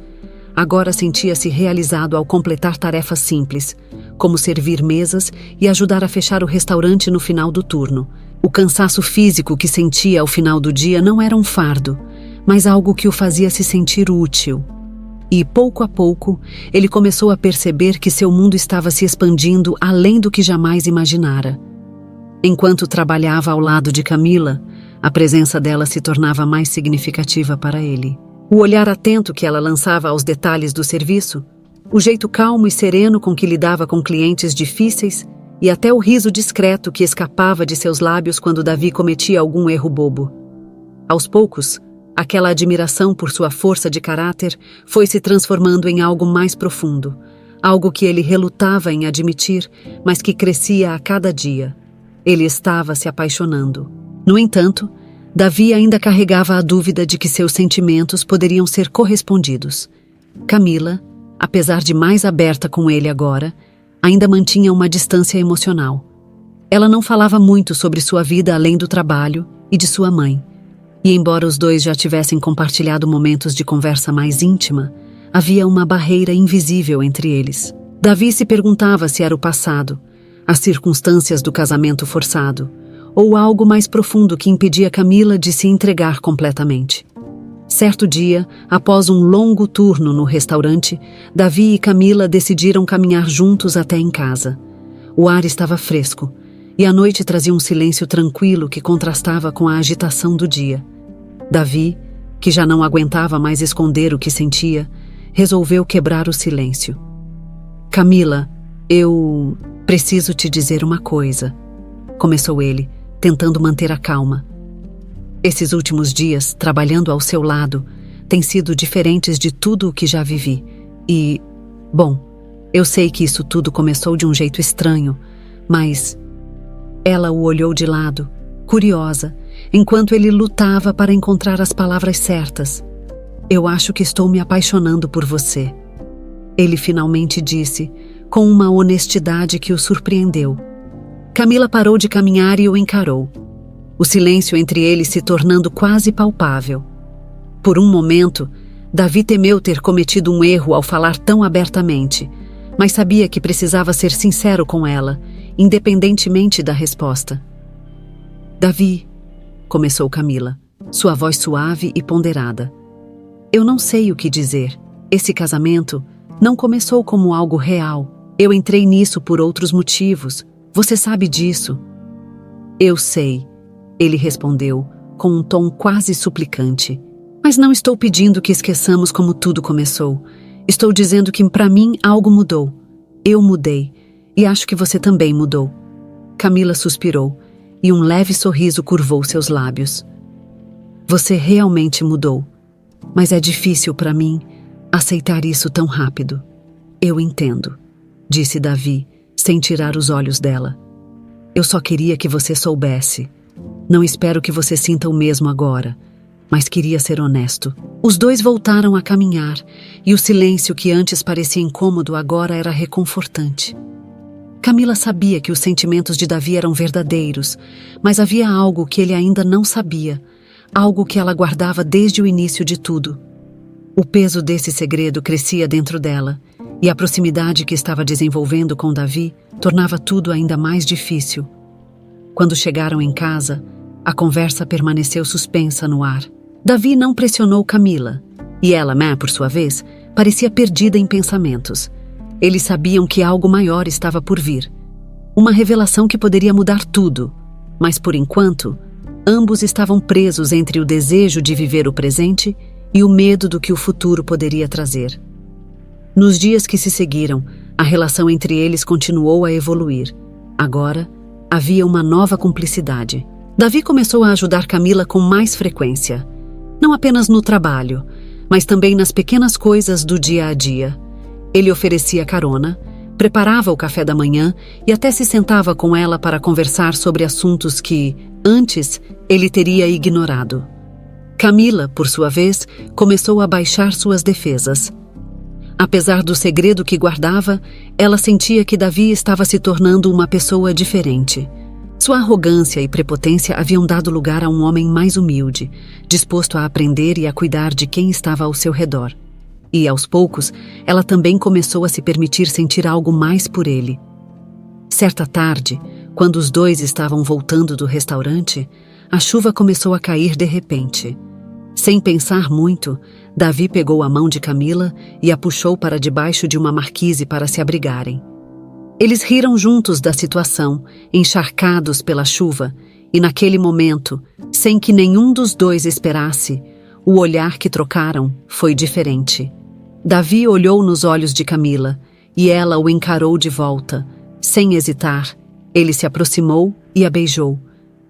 agora sentia-se realizado ao completar tarefas simples, como servir mesas e ajudar a fechar o restaurante no final do turno. O cansaço físico que sentia ao final do dia não era um fardo, mas algo que o fazia se sentir útil. E, pouco a pouco, ele começou a perceber que seu mundo estava se expandindo além do que jamais imaginara. Enquanto trabalhava ao lado de Camila, a presença dela se tornava mais significativa para ele. O olhar atento que ela lançava aos detalhes do serviço, o jeito calmo e sereno com que lidava com clientes difíceis e até o riso discreto que escapava de seus lábios quando Davi cometia algum erro bobo. Aos poucos, aquela admiração por sua força de caráter foi se transformando em algo mais profundo, algo que ele relutava em admitir, mas que crescia a cada dia. Ele estava se apaixonando. No entanto, Davi ainda carregava a dúvida de que seus sentimentos poderiam ser correspondidos. Camila, apesar de mais aberta com ele agora, ainda mantinha uma distância emocional. Ela não falava muito sobre sua vida além do trabalho e de sua mãe. E embora os dois já tivessem compartilhado momentos de conversa mais íntima, havia uma barreira invisível entre eles. Davi se perguntava se era o passado, as circunstâncias do casamento forçado, ou algo mais profundo que impedia Camila de se entregar completamente. Certo dia, após um longo turno no restaurante, Davi e Camila decidiram caminhar juntos até em casa. O ar estava fresco, e a noite trazia um silêncio tranquilo que contrastava com a agitação do dia. Davi, que já não aguentava mais esconder o que sentia, resolveu quebrar o silêncio. "Camila, eu preciso te dizer uma coisa", começou ele, tentando manter a calma. "Esses últimos dias, trabalhando ao seu lado, têm sido diferentes de tudo o que já vivi. E, bom, eu sei que isso tudo começou de um jeito estranho, mas..." Ela o olhou de lado, curiosa, enquanto ele lutava para encontrar as palavras certas. "Eu acho que estou me apaixonando por você", ele finalmente disse, com uma honestidade que o surpreendeu. Camila parou de caminhar e o encarou. O silêncio entre eles se tornando quase palpável. Por um momento, Davi temeu ter cometido um erro ao falar tão abertamente, mas sabia que precisava ser sincero com ela, independentemente da resposta. "Davi", começou Camila, sua voz suave e ponderada. "Eu não sei o que dizer. Esse casamento não começou como algo real. Eu entrei nisso por outros motivos. Você sabe disso." "Eu sei", ele respondeu, com um tom quase suplicante. "Mas não estou pedindo que esqueçamos como tudo começou. Estou dizendo que para mim algo mudou. Eu mudei, e acho que você também mudou. Camila suspirou, e um leve sorriso curvou seus lábios. Você realmente mudou, mas é difícil para mim aceitar isso tão rápido. Eu entendo, disse Davi, sem tirar os olhos dela. Eu só queria que você soubesse. Não espero que você sinta o mesmo agora, mas queria ser honesto. Os dois voltaram a caminhar, e o silêncio que antes parecia incômodo agora era reconfortante. Camila sabia que os sentimentos de Davi eram verdadeiros, mas havia algo que ele ainda não sabia, algo que ela guardava desde o início de tudo. O peso desse segredo crescia dentro dela, e a proximidade que estava desenvolvendo com Davi tornava tudo ainda mais difícil. Quando chegaram em casa, a conversa permaneceu suspensa no ar. Davi não pressionou Camila, e ela, por sua vez, parecia perdida em pensamentos. Eles sabiam que algo maior estava por vir. Uma revelação que poderia mudar tudo, mas por enquanto, ambos estavam presos entre o desejo de viver o presente e o medo do que o futuro poderia trazer. Nos dias que se seguiram, a relação entre eles continuou a evoluir. Agora, havia uma nova cumplicidade. Davi começou a ajudar Camila com mais frequência. Não apenas no trabalho, mas também nas pequenas coisas do dia a dia. Ele oferecia carona, preparava o café da manhã e até se sentava com ela para conversar sobre assuntos que, antes, ele teria ignorado. Camila, por sua vez, começou a baixar suas defesas. Apesar do segredo que guardava, ela sentia que Davi estava se tornando uma pessoa diferente. Sua arrogância e prepotência haviam dado lugar a um homem mais humilde, disposto a aprender e a cuidar de quem estava ao seu redor. E, aos poucos, ela também começou a se permitir sentir algo mais por ele. Certa tarde, quando os dois estavam voltando do restaurante, a chuva começou a cair de repente. Sem pensar muito, Davi pegou a mão de Camila e a puxou para debaixo de uma marquise para se abrigarem. Eles riram juntos da situação, encharcados pela chuva, e naquele momento, sem que nenhum dos dois esperasse, o olhar que trocaram foi diferente. Davi olhou nos olhos de Camila, e ela o encarou de volta. Sem hesitar, ele se aproximou e a beijou.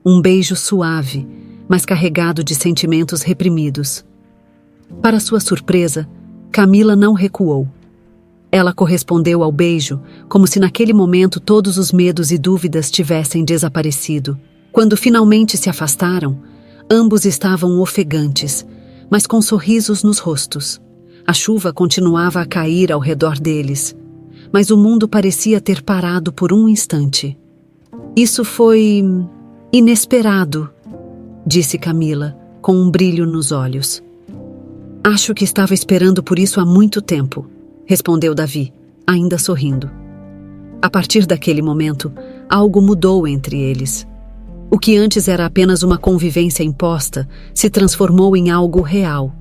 Um beijo suave, mas carregado de sentimentos reprimidos. Para sua surpresa, Camila não recuou. Ela correspondeu ao beijo, como se naquele momento todos os medos e dúvidas tivessem desaparecido. Quando finalmente se afastaram, ambos estavam ofegantes, mas com sorrisos nos rostos. A chuva continuava a cair ao redor deles, mas o mundo parecia ter parado por um instante. Isso foi inesperado, disse Camila, com um brilho nos olhos. Acho que estava esperando por isso há muito tempo, respondeu Davi, ainda sorrindo. A partir daquele momento, algo mudou entre eles. O que antes era apenas uma convivência imposta se transformou em algo real.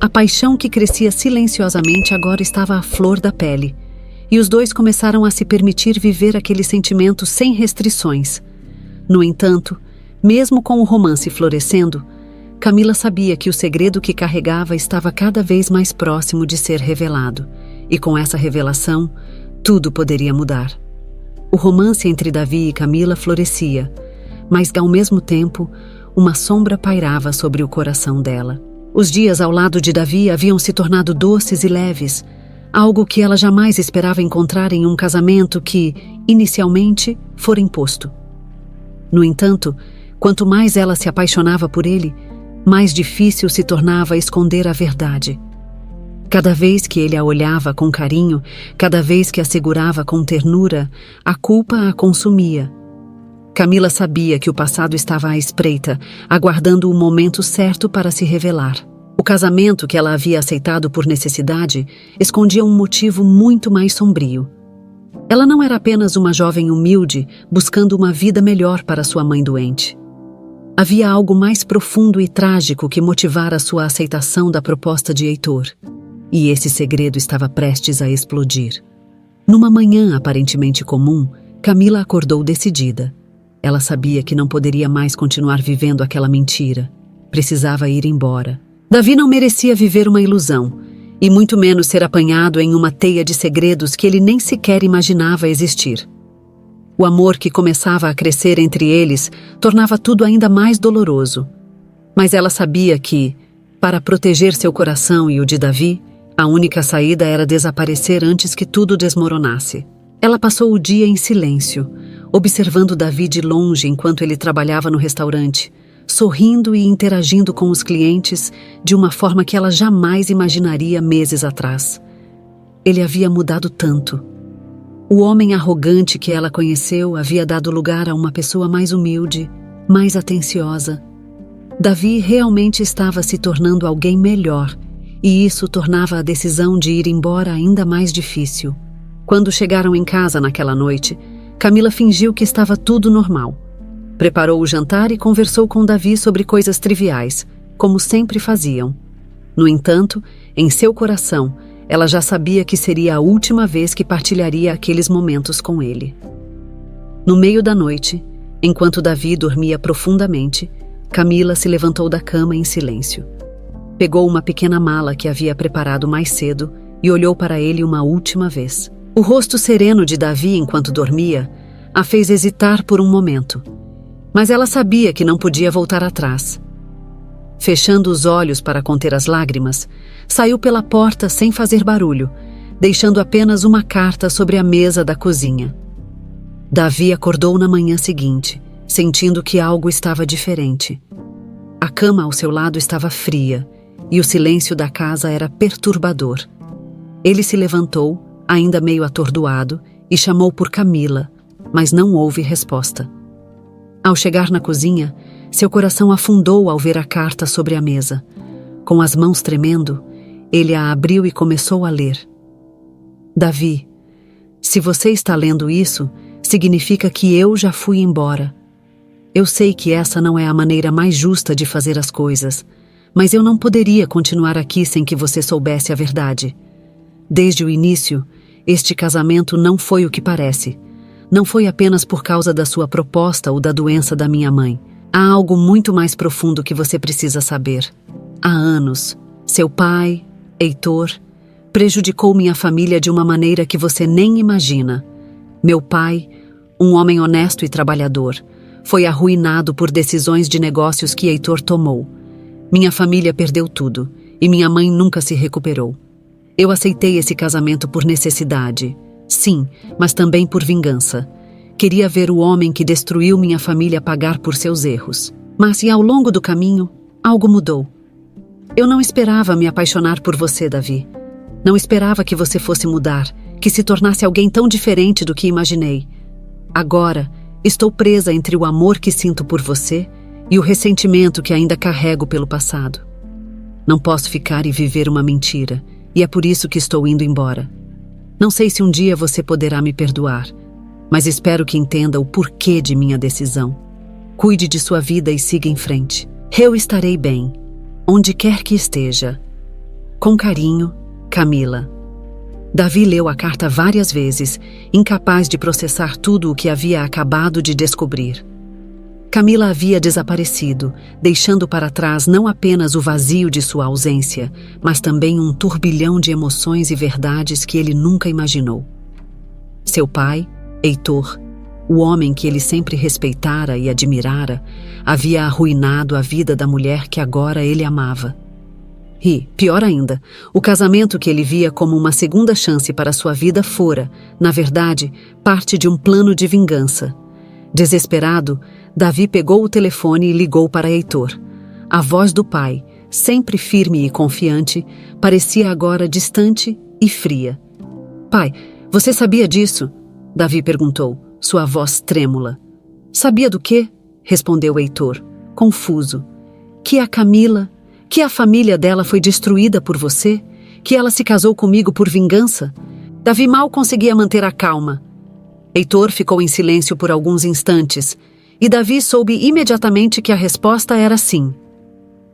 A paixão que crescia silenciosamente agora estava à flor da pele, e os dois começaram a se permitir viver aquele sentimento sem restrições. No entanto, mesmo com o romance florescendo, Camila sabia que o segredo que carregava estava cada vez mais próximo de ser revelado, e com essa revelação, tudo poderia mudar. O romance entre Davi e Camila florescia, mas ao mesmo tempo, uma sombra pairava sobre o coração dela. Os dias ao lado de Davi haviam se tornado doces e leves, algo que ela jamais esperava encontrar em um casamento que, inicialmente, fora imposto. No entanto, quanto mais ela se apaixonava por ele, mais difícil se tornava esconder a verdade. Cada vez que ele a olhava com carinho, cada vez que a segurava com ternura, a culpa a consumia. Camila sabia que o passado estava à espreita, aguardando o momento certo para se revelar. O casamento que ela havia aceitado por necessidade escondia um motivo muito mais sombrio. Ela não era apenas uma jovem humilde buscando uma vida melhor para sua mãe doente. Havia algo mais profundo e trágico que motivara sua aceitação da proposta de Heitor. E esse segredo estava prestes a explodir. Numa manhã aparentemente comum, Camila acordou decidida. Ela sabia que não poderia mais continuar vivendo aquela mentira. Precisava ir embora. Davi não merecia viver uma ilusão, e muito menos ser apanhado em uma teia de segredos que ele nem sequer imaginava existir. O amor que começava a crescer entre eles tornava tudo ainda mais doloroso. Mas ela sabia que, para proteger seu coração e o de Davi, a única saída era desaparecer antes que tudo desmoronasse. Ela passou o dia em silêncio, observando Davi de longe enquanto ele trabalhava no restaurante, sorrindo e interagindo com os clientes de uma forma que ela jamais imaginaria meses atrás. Ele havia mudado tanto. O homem arrogante que ela conheceu havia dado lugar a uma pessoa mais humilde, mais atenciosa. Davi realmente estava se tornando alguém melhor, e isso tornava a decisão de ir embora ainda mais difícil. Quando chegaram em casa naquela noite, Camila fingiu que estava tudo normal. Preparou o jantar e conversou com Davi sobre coisas triviais, como sempre faziam. No entanto, em seu coração, ela já sabia que seria a última vez que partilharia aqueles momentos com ele. No meio da noite, enquanto Davi dormia profundamente, Camila se levantou da cama em silêncio. Pegou uma pequena mala que havia preparado mais cedo e olhou para ele uma última vez. O rosto sereno de Davi enquanto dormia a fez hesitar por um momento, mas ela sabia que não podia voltar atrás. Fechando os olhos para conter as lágrimas, saiu pela porta sem fazer barulho, deixando apenas uma carta sobre a mesa da cozinha. Davi acordou na manhã seguinte, sentindo que algo estava diferente. A cama ao seu lado estava fria e o silêncio da casa era perturbador. Ele se levantou, ainda meio atordoado, e chamou por Camila, mas não houve resposta. Ao chegar na cozinha, seu coração afundou ao ver a carta sobre a mesa. Com as mãos tremendo, ele a abriu e começou a ler. Davi, se você está lendo isso, significa que eu já fui embora. Eu sei que essa não é a maneira mais justa de fazer as coisas, mas eu não poderia continuar aqui sem que você soubesse a verdade. Desde o início, este casamento não foi o que parece. Não foi apenas por causa da sua proposta ou da doença da minha mãe. Há algo muito mais profundo que você precisa saber. Há anos, seu pai, Heitor, prejudicou minha família de uma maneira que você nem imagina. Meu pai, um homem honesto e trabalhador, foi arruinado por decisões de negócios que Heitor tomou. Minha família perdeu tudo e minha mãe nunca se recuperou. Eu aceitei esse casamento por necessidade, sim, mas também por vingança. Queria ver o homem que destruiu minha família pagar por seus erros. Mas ao longo do caminho, algo mudou. Eu não esperava me apaixonar por você, Davi. Não esperava que você fosse mudar, que se tornasse alguém tão diferente do que imaginei. Agora, estou presa entre o amor que sinto por você e o ressentimento que ainda carrego pelo passado. Não posso ficar e viver uma mentira, e é por isso que estou indo embora. Não sei se um dia você poderá me perdoar, mas espero que entenda o porquê de minha decisão. Cuide de sua vida e siga em frente. Eu estarei bem, onde quer que esteja. Com carinho, Camila. Davi leu a carta várias vezes, incapaz de processar tudo o que havia acabado de descobrir. Camila havia desaparecido, deixando para trás não apenas o vazio de sua ausência, mas também um turbilhão de emoções e verdades que ele nunca imaginou. Seu pai, Heitor, o homem que ele sempre respeitara e admirara, havia arruinado a vida da mulher que agora ele amava. E, pior ainda, o casamento que ele via como uma segunda chance para sua vida fora, na verdade, parte de um plano de vingança. Desesperado, Davi pegou o telefone e ligou para Heitor. A voz do pai, sempre firme e confiante, parecia agora distante e fria. Pai, você sabia disso? Davi perguntou, sua voz trêmula. Sabia do quê? Respondeu Heitor, confuso. Que a Camila, que a família dela foi destruída por você? Que ela se casou comigo por vingança? Davi mal conseguia manter a calma. Heitor ficou em silêncio por alguns instantes, e Davi soube imediatamente que a resposta era sim.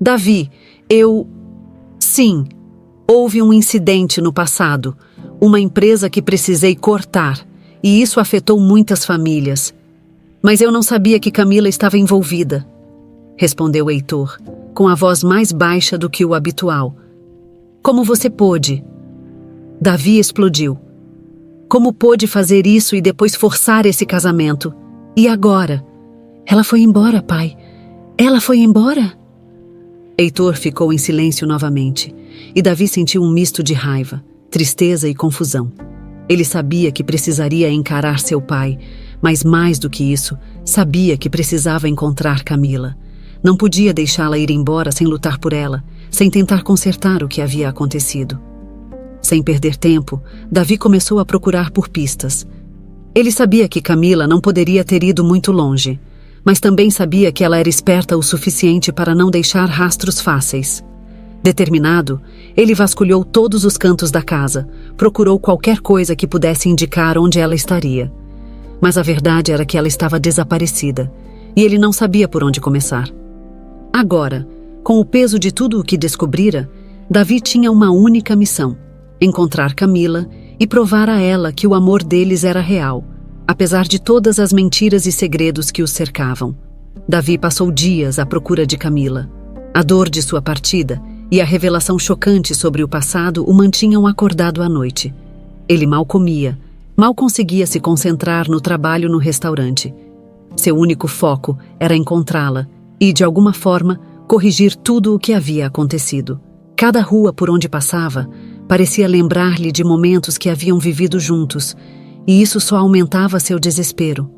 Davi, Sim, houve um incidente no passado, uma empresa que precisei cortar, e isso afetou muitas famílias. Mas eu não sabia que Camila estava envolvida, respondeu Heitor, com a voz mais baixa do que o habitual. Como você pôde? Davi explodiu. Como pôde fazer isso e depois forçar esse casamento? E agora? Ela foi embora, pai. Ela foi embora? Heitor ficou em silêncio novamente, e Davi sentiu um misto de raiva, tristeza e confusão. Ele sabia que precisaria encarar seu pai, mas mais do que isso, sabia que precisava encontrar Camila. Não podia deixá-la ir embora sem lutar por ela, sem tentar consertar o que havia acontecido. Sem perder tempo, Davi começou a procurar por pistas. Ele sabia que Camila não poderia ter ido muito longe, mas também sabia que ela era esperta o suficiente para não deixar rastros fáceis. Determinado, ele vasculhou todos os cantos da casa, procurou qualquer coisa que pudesse indicar onde ela estaria. Mas a verdade era que ela estava desaparecida, e ele não sabia por onde começar. Agora, com o peso de tudo o que descobrira, Davi tinha uma única missão: encontrar Camila e provar a ela que o amor deles era real, apesar de todas as mentiras e segredos que os cercavam. Davi passou dias à procura de Camila. A dor de sua partida e a revelação chocante sobre o passado o mantinham acordado à noite. Ele mal comia, mal conseguia se concentrar no trabalho no restaurante. Seu único foco era encontrá-la e, de alguma forma, corrigir tudo o que havia acontecido. Cada rua por onde passava parecia lembrar-lhe de momentos que haviam vivido juntos, e isso só aumentava seu desespero.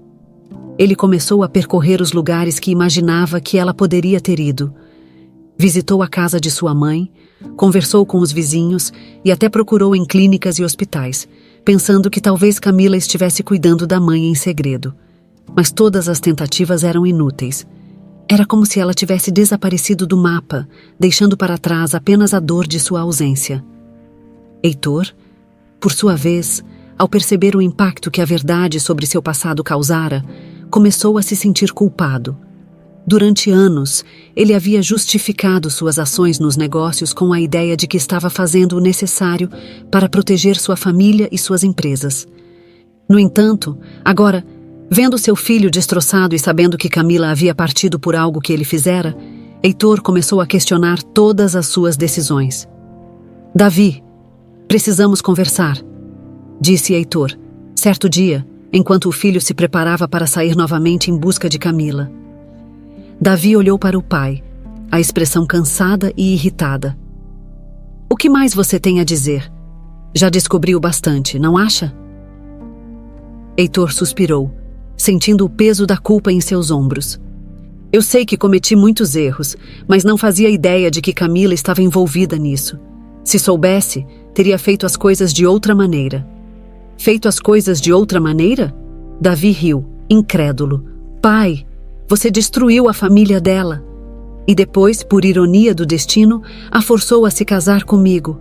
Ele começou a percorrer os lugares que imaginava que ela poderia ter ido. Visitou a casa de sua mãe, conversou com os vizinhos e até procurou em clínicas e hospitais, pensando que talvez Camila estivesse cuidando da mãe em segredo. Mas todas as tentativas eram inúteis. Era como se ela tivesse desaparecido do mapa, deixando para trás apenas a dor de sua ausência. Heitor, por sua vez, ao perceber o impacto que a verdade sobre seu passado causara, começou a se sentir culpado. Durante anos, ele havia justificado suas ações nos negócios com a ideia de que estava fazendo o necessário para proteger sua família e suas empresas. No entanto, agora, vendo seu filho destroçado e sabendo que Camila havia partido por algo que ele fizera, Heitor começou a questionar todas as suas decisões. Davi, precisamos conversar, disse Heitor, certo dia, enquanto o filho se preparava para sair novamente em busca de Camila. Davi olhou para o pai, a expressão cansada e irritada. O que mais você tem a dizer? Já descobriu bastante, não acha? Heitor suspirou, sentindo o peso da culpa em seus ombros. Eu sei que cometi muitos erros, mas não fazia ideia de que Camila estava envolvida nisso. Se soubesse, teria feito as coisas de outra maneira. Feito as coisas de outra maneira? Davi riu, incrédulo. Pai, você destruiu a família dela. E depois, por ironia do destino, a forçou a se casar comigo.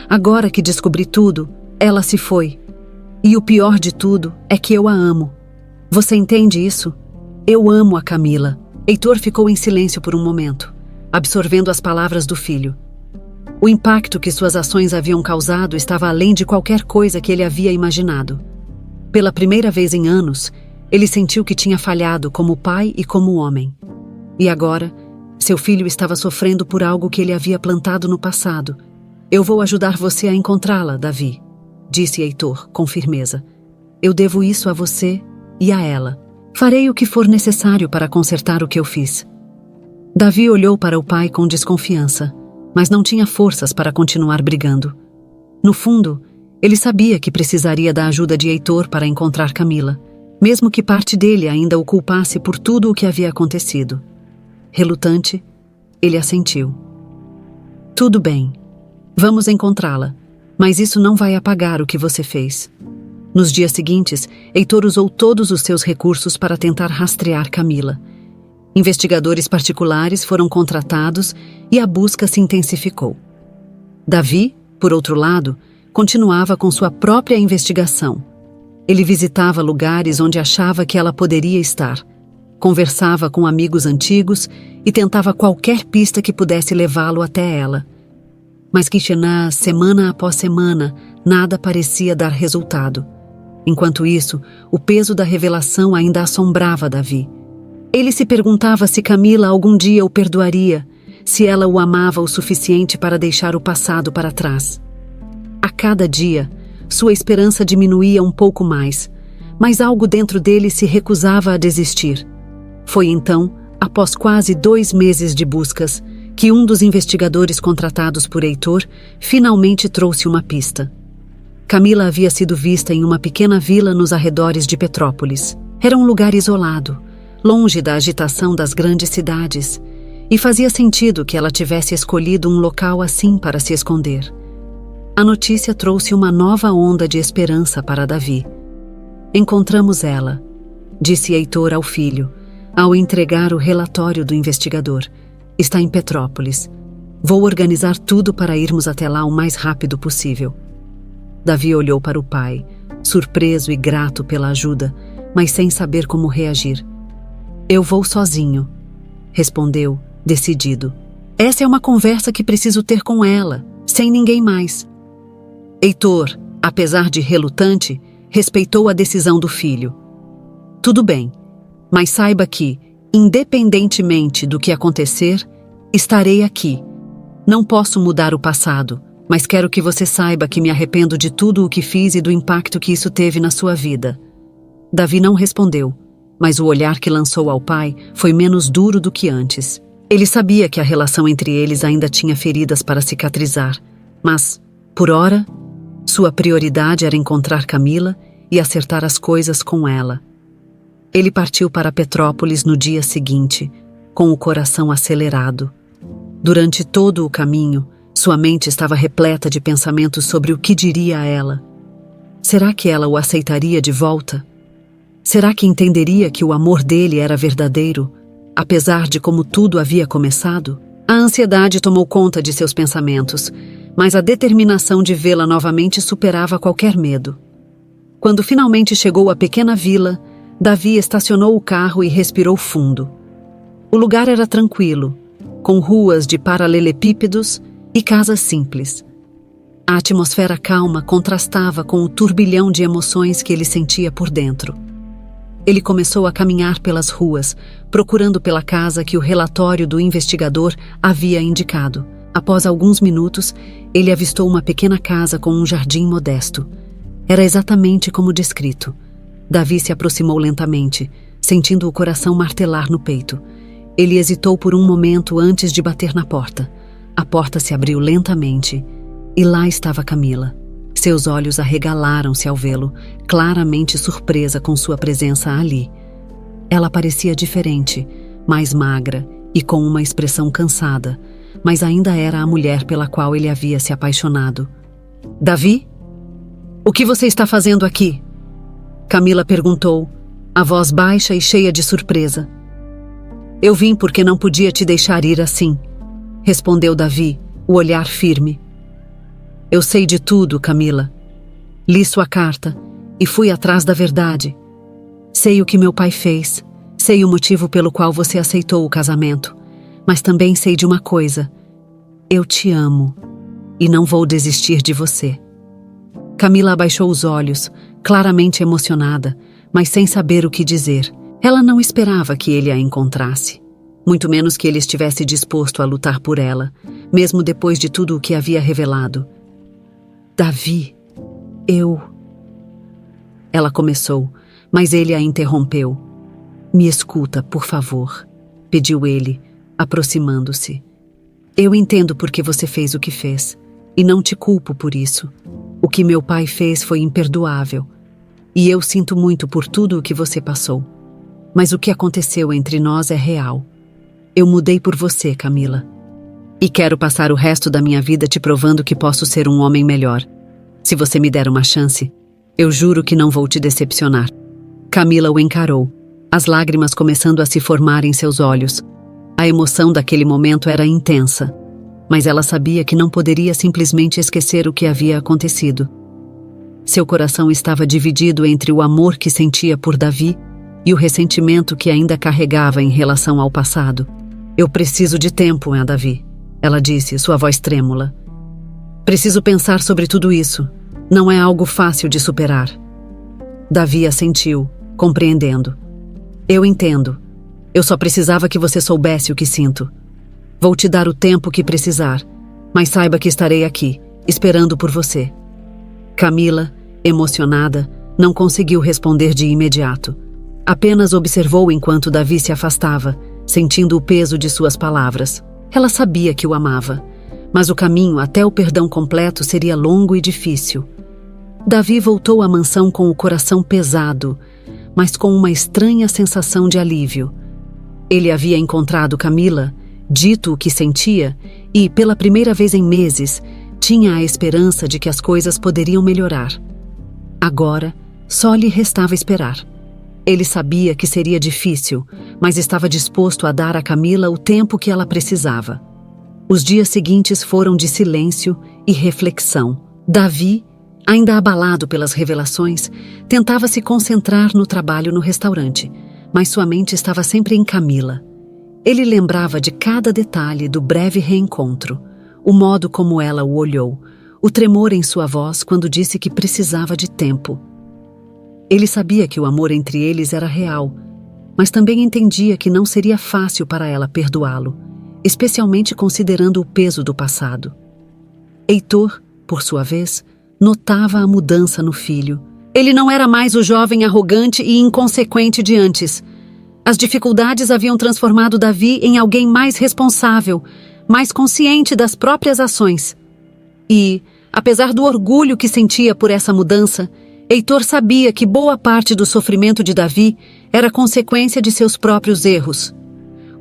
Agora que descobri tudo, ela se foi. E o pior de tudo é que eu a amo. Você entende isso? Eu amo a Camila. Heitor ficou em silêncio por um momento, absorvendo as palavras do filho. O impacto que suas ações haviam causado estava além de qualquer coisa que ele havia imaginado. Pela primeira vez em anos, ele sentiu que tinha falhado como pai e como homem. E agora, seu filho estava sofrendo por algo que ele havia plantado no passado. Eu vou ajudar você a encontrá-la, Davi, disse Heitor com firmeza. Eu devo isso a você e a ela. Farei o que for necessário para consertar o que eu fiz. Davi olhou para o pai com desconfiança, mas não tinha forças para continuar brigando. No fundo, ele sabia que precisaria da ajuda de Heitor para encontrar Camila, mesmo que parte dele ainda o culpasse por tudo o que havia acontecido. Relutante, ele assentiu. Tudo bem, vamos encontrá-la, mas isso não vai apagar o que você fez. Nos dias seguintes, Heitor usou todos os seus recursos para tentar rastrear Camila. Investigadores particulares foram contratados e a busca se intensificou. Davi, por outro lado, continuava com sua própria investigação. Ele visitava lugares onde achava que ela poderia estar, conversava com amigos antigos e tentava qualquer pista que pudesse levá-lo até ela. Mas Kishená, semana após semana, nada parecia dar resultado. Enquanto isso, o peso da revelação ainda assombrava Davi. Ele se perguntava se Camila algum dia o perdoaria, se ela o amava o suficiente para deixar o passado para trás. A cada dia, sua esperança diminuía um pouco mais, mas algo dentro dele se recusava a desistir. Foi então, após quase 2 meses de buscas, que um dos investigadores contratados por Heitor finalmente trouxe uma pista. Camila havia sido vista em uma pequena vila nos arredores de Petrópolis. Era um lugar isolado, longe da agitação das grandes cidades, e fazia sentido que ela tivesse escolhido um local assim para se esconder. A notícia trouxe uma nova onda de esperança para Davi. Encontramos ela, disse Heitor ao filho, ao entregar o relatório do investigador. Está em Petrópolis. Vou organizar tudo para irmos até lá o mais rápido possível. Davi olhou para o pai, surpreso e grato pela ajuda, mas sem saber como reagir. Eu vou sozinho, respondeu, decidido. Essa é uma conversa que preciso ter com ela, sem ninguém mais. Heitor, apesar de relutante, respeitou a decisão do filho. Tudo bem, mas saiba que, independentemente do que acontecer, estarei aqui. Não posso mudar o passado, mas quero que você saiba que me arrependo de tudo o que fiz e do impacto que isso teve na sua vida. Davi não respondeu, mas o olhar que lançou ao pai foi menos duro do que antes. Ele sabia que a relação entre eles ainda tinha feridas para cicatrizar, mas, por ora, sua prioridade era encontrar Camila e acertar as coisas com ela. Ele partiu para Petrópolis no dia seguinte, com o coração acelerado. Durante todo o caminho, sua mente estava repleta de pensamentos sobre o que diria a ela. Será que ela o aceitaria de volta? Será que entenderia que o amor dele era verdadeiro, apesar de como tudo havia começado? A ansiedade tomou conta de seus pensamentos, mas a determinação de vê-la novamente superava qualquer medo. Quando finalmente chegou à pequena vila, Davi estacionou o carro e respirou fundo. O lugar era tranquilo, com ruas de paralelepípedos e casas simples. A atmosfera calma contrastava com o turbilhão de emoções que ele sentia por dentro. Ele começou a caminhar pelas ruas, procurando pela casa que o relatório do investigador havia indicado. Após alguns minutos, ele avistou uma pequena casa com um jardim modesto. Era exatamente como descrito. Davi se aproximou lentamente, sentindo o coração martelar no peito. Ele hesitou por um momento antes de bater na porta. A porta se abriu lentamente e lá estava Camila. Seus olhos arregalaram-se ao vê-lo, claramente surpresa com sua presença ali. Ela parecia diferente, mais magra e com uma expressão cansada, mas ainda era a mulher pela qual ele havia se apaixonado. Davi? O que você está fazendo aqui? Camila perguntou, a voz baixa e cheia de surpresa. Eu vim porque não podia te deixar ir assim, respondeu Davi, o olhar firme. Eu sei de tudo, Camila. Li sua carta e fui atrás da verdade. Sei o que meu pai fez, sei o motivo pelo qual você aceitou o casamento, mas também sei de uma coisa. Eu te amo e não vou desistir de você. Camila abaixou os olhos, claramente emocionada, mas sem saber o que dizer. Ela não esperava que ele a encontrasse, muito menos que ele estivesse disposto a lutar por ela, mesmo depois de tudo o que havia revelado. Davi, Ela começou, mas ele a interrompeu. Me escuta, por favor, pediu ele, aproximando-se. Eu entendo por que você fez o que fez, e não te culpo por isso. O que meu pai fez foi imperdoável, e eu sinto muito por tudo o que você passou. Mas o que aconteceu entre nós é real. Eu mudei por você, Camila. E quero passar o resto da minha vida te provando que posso ser um homem melhor. Se você me der uma chance, eu juro que não vou te decepcionar. Camila o encarou, as lágrimas começando a se formar em seus olhos. A emoção daquele momento era intensa, mas ela sabia que não poderia simplesmente esquecer o que havia acontecido. Seu coração estava dividido entre o amor que sentia por Davi e o ressentimento que ainda carregava em relação ao passado. Eu preciso de tempo, Davi, ela disse, sua voz trêmula. Preciso pensar sobre tudo isso. Não é algo fácil de superar. Davi assentiu, compreendendo. Eu entendo. Eu só precisava que você soubesse o que sinto. Vou te dar o tempo que precisar, mas saiba que estarei aqui, esperando por você. Camila, emocionada, não conseguiu responder de imediato. Apenas observou enquanto Davi se afastava, sentindo o peso de suas palavras. Ela sabia que o amava, mas o caminho até o perdão completo seria longo e difícil. Davi voltou à mansão com o coração pesado, mas com uma estranha sensação de alívio. Ele havia encontrado Camila, dito o que sentia e, pela primeira vez em meses, tinha a esperança de que as coisas poderiam melhorar. Agora, só lhe restava esperar. Ele sabia que seria difícil, mas estava disposto a dar a Camila o tempo que ela precisava. Os dias seguintes foram de silêncio e reflexão. Davi, ainda abalado pelas revelações, tentava se concentrar no trabalho no restaurante, mas sua mente estava sempre em Camila. Ele lembrava de cada detalhe do breve reencontro, o modo como ela o olhou, o tremor em sua voz quando disse que precisava de tempo. Ele sabia que o amor entre eles era real, mas também entendia que não seria fácil para ela perdoá-lo, especialmente considerando o peso do passado. Heitor, por sua vez, notava a mudança no filho. Ele não era mais o jovem arrogante e inconsequente de antes. As dificuldades haviam transformado Davi em alguém mais responsável, mais consciente das próprias ações. E, apesar do orgulho que sentia por essa mudança, Heitor sabia que boa parte do sofrimento de Davi era consequência de seus próprios erros.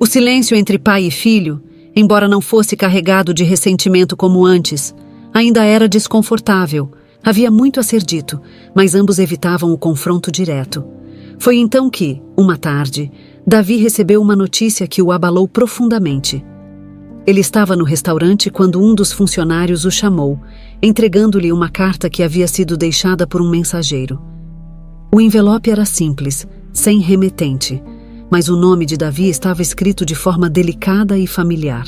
O silêncio entre pai e filho, embora não fosse carregado de ressentimento como antes, ainda era desconfortável. Havia muito a ser dito, mas ambos evitavam o confronto direto. Foi então que, uma tarde, Davi recebeu uma notícia que o abalou profundamente. Ele estava no restaurante quando um dos funcionários o chamou, entregando-lhe uma carta que havia sido deixada por um mensageiro. O envelope era simples, sem remetente, mas o nome de Davi estava escrito de forma delicada e familiar.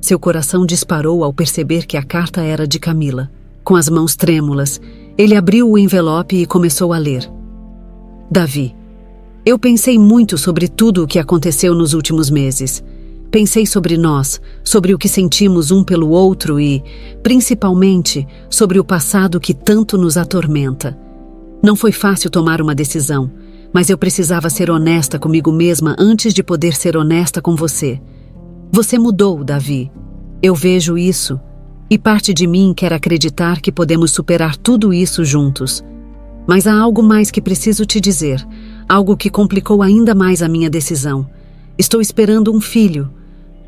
Seu coração disparou ao perceber que a carta era de Camila. Com as mãos trêmulas, ele abriu o envelope e começou a ler. Davi, eu pensei muito sobre tudo o que aconteceu nos últimos meses. Pensei sobre nós, sobre o que sentimos um pelo outro e, principalmente, sobre o passado que tanto nos atormenta. Não foi fácil tomar uma decisão, mas eu precisava ser honesta comigo mesma antes de poder ser honesta com você. Você mudou, Davi. Eu vejo isso, e parte de mim quer acreditar que podemos superar tudo isso juntos. Mas há algo mais que preciso te dizer, algo que complicou ainda mais a minha decisão. Estou esperando um filho.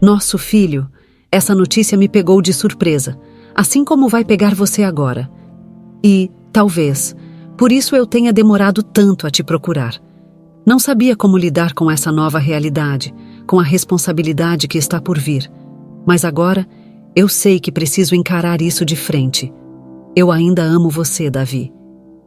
Nosso filho. Essa notícia me pegou de surpresa, assim como vai pegar você agora. E, talvez, por isso eu tenha demorado tanto a te procurar. Não sabia como lidar com essa nova realidade, com a responsabilidade que está por vir. Mas agora, eu sei que preciso encarar isso de frente. Eu ainda amo você, Davi.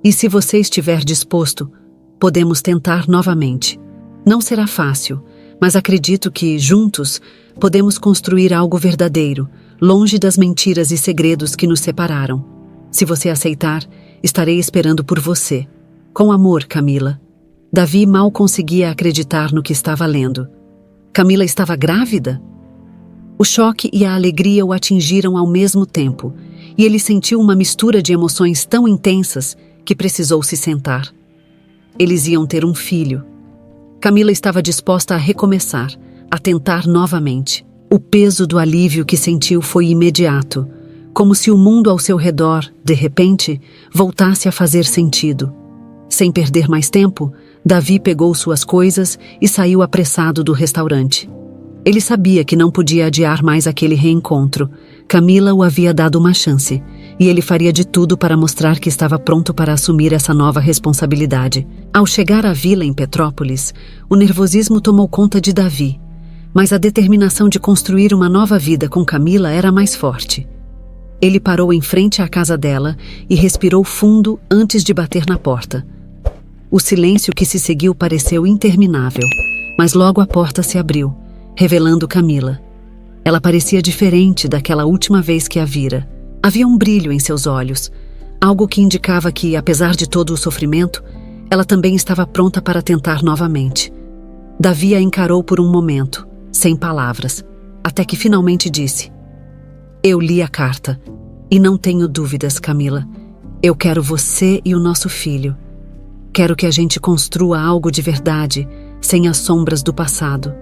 E se você estiver disposto, podemos tentar novamente. Não será fácil, mas acredito que, juntos, podemos construir algo verdadeiro, longe das mentiras e segredos que nos separaram. Se você aceitar, estarei esperando por você. Com amor, Camila. Davi mal conseguia acreditar no que estava lendo. Camila estava grávida? O choque e a alegria o atingiram ao mesmo tempo, e ele sentiu uma mistura de emoções tão intensas que precisou se sentar. Eles iam ter um filho. Camila estava disposta a recomeçar, a tentar novamente. O peso do alívio que sentiu foi imediato, como se o mundo ao seu redor, de repente, voltasse a fazer sentido. Sem perder mais tempo, Davi pegou suas coisas e saiu apressado do restaurante. Ele sabia que não podia adiar mais aquele reencontro. Camila o havia dado uma chance, e ele faria de tudo para mostrar que estava pronto para assumir essa nova responsabilidade. Ao chegar à vila em Petrópolis, o nervosismo tomou conta de Davi, mas a determinação de construir uma nova vida com Camila era mais forte. Ele parou em frente à casa dela e respirou fundo antes de bater na porta. O silêncio que se seguiu pareceu interminável, mas logo a porta se abriu, revelando Camila. Ela parecia diferente daquela última vez que a vira. Havia um brilho em seus olhos, algo que indicava que, apesar de todo o sofrimento, ela também estava pronta para tentar novamente. Davi a encarou por um momento, sem palavras. até que finalmente disse: Eu li a carta, e não tenho dúvidas, Camila. Eu quero você e o nosso filho. Quero que a gente construa algo de verdade, sem as sombras do passado.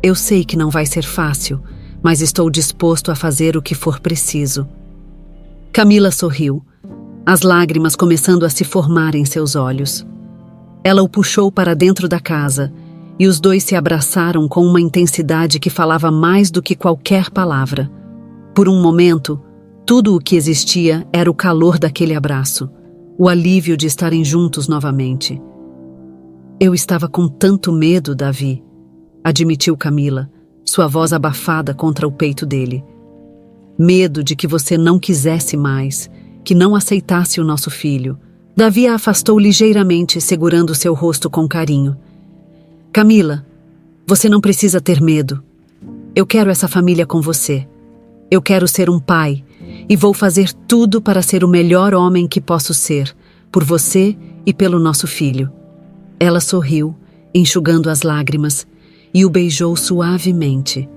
Eu sei que não vai ser fácil, mas estou disposto a fazer o que for preciso. Camila sorriu, as lágrimas começando a se formar em seus olhos. Ela o puxou para dentro da casa, e os dois se abraçaram com uma intensidade que falava mais do que qualquer palavra. Por um momento, tudo o que existia era o calor daquele abraço, o alívio de estarem juntos novamente. Eu estava com tanto medo, Davi, admitiu Camila, sua voz abafada contra o peito dele. Medo de que você não quisesse mais, que não aceitasse o nosso filho. Davi a afastou ligeiramente, segurando seu rosto com carinho. Camila, você não precisa ter medo. Eu quero essa família com você. Eu quero ser um pai e vou fazer tudo para ser o melhor homem que posso ser, por você e pelo nosso filho. Ela sorriu, enxugando as lágrimas, e o beijou suavemente.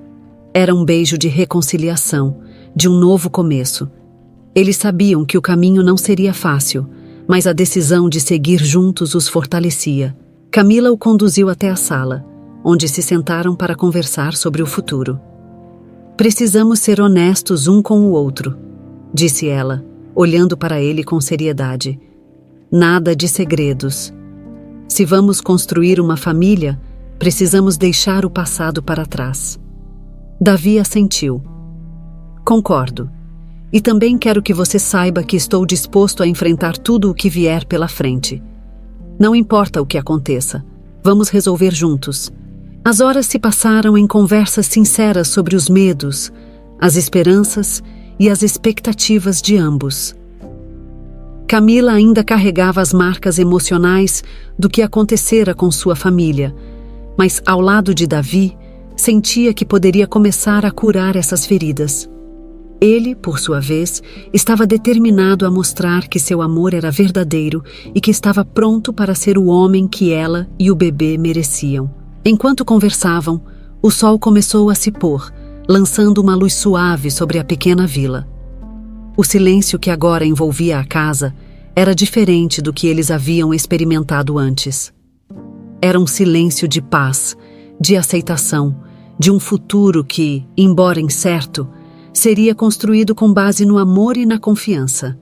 Era um beijo de reconciliação, de um novo começo. Eles sabiam que o caminho não seria fácil, mas a decisão de seguir juntos os fortalecia. Camila o conduziu até a sala, onde se sentaram para conversar sobre o futuro. Precisamos ser honestos um com o outro, disse ela, olhando para ele com seriedade. Nada de segredos. Se vamos construir uma família, precisamos deixar o passado para trás. Davi assentiu. Concordo. E também quero que você saiba que estou disposto a enfrentar tudo o que vier pela frente. Não importa o que aconteça, vamos resolver juntos. As horas se passaram em conversas sinceras sobre os medos, as esperanças e as expectativas de ambos. Camila ainda carregava as marcas emocionais do que acontecera com sua família, mas ao lado de Davi, sentia que poderia começar a curar essas feridas. Ele, por sua vez, estava determinado a mostrar que seu amor era verdadeiro e que estava pronto para ser o homem que ela e o bebê mereciam. Enquanto conversavam, o sol começou a se pôr, lançando uma luz suave sobre a pequena vila. O silêncio que agora envolvia a casa era diferente do que eles haviam experimentado antes. Era um silêncio de paz, de aceitação, de um futuro que, embora incerto, seria construído com base no amor e na confiança.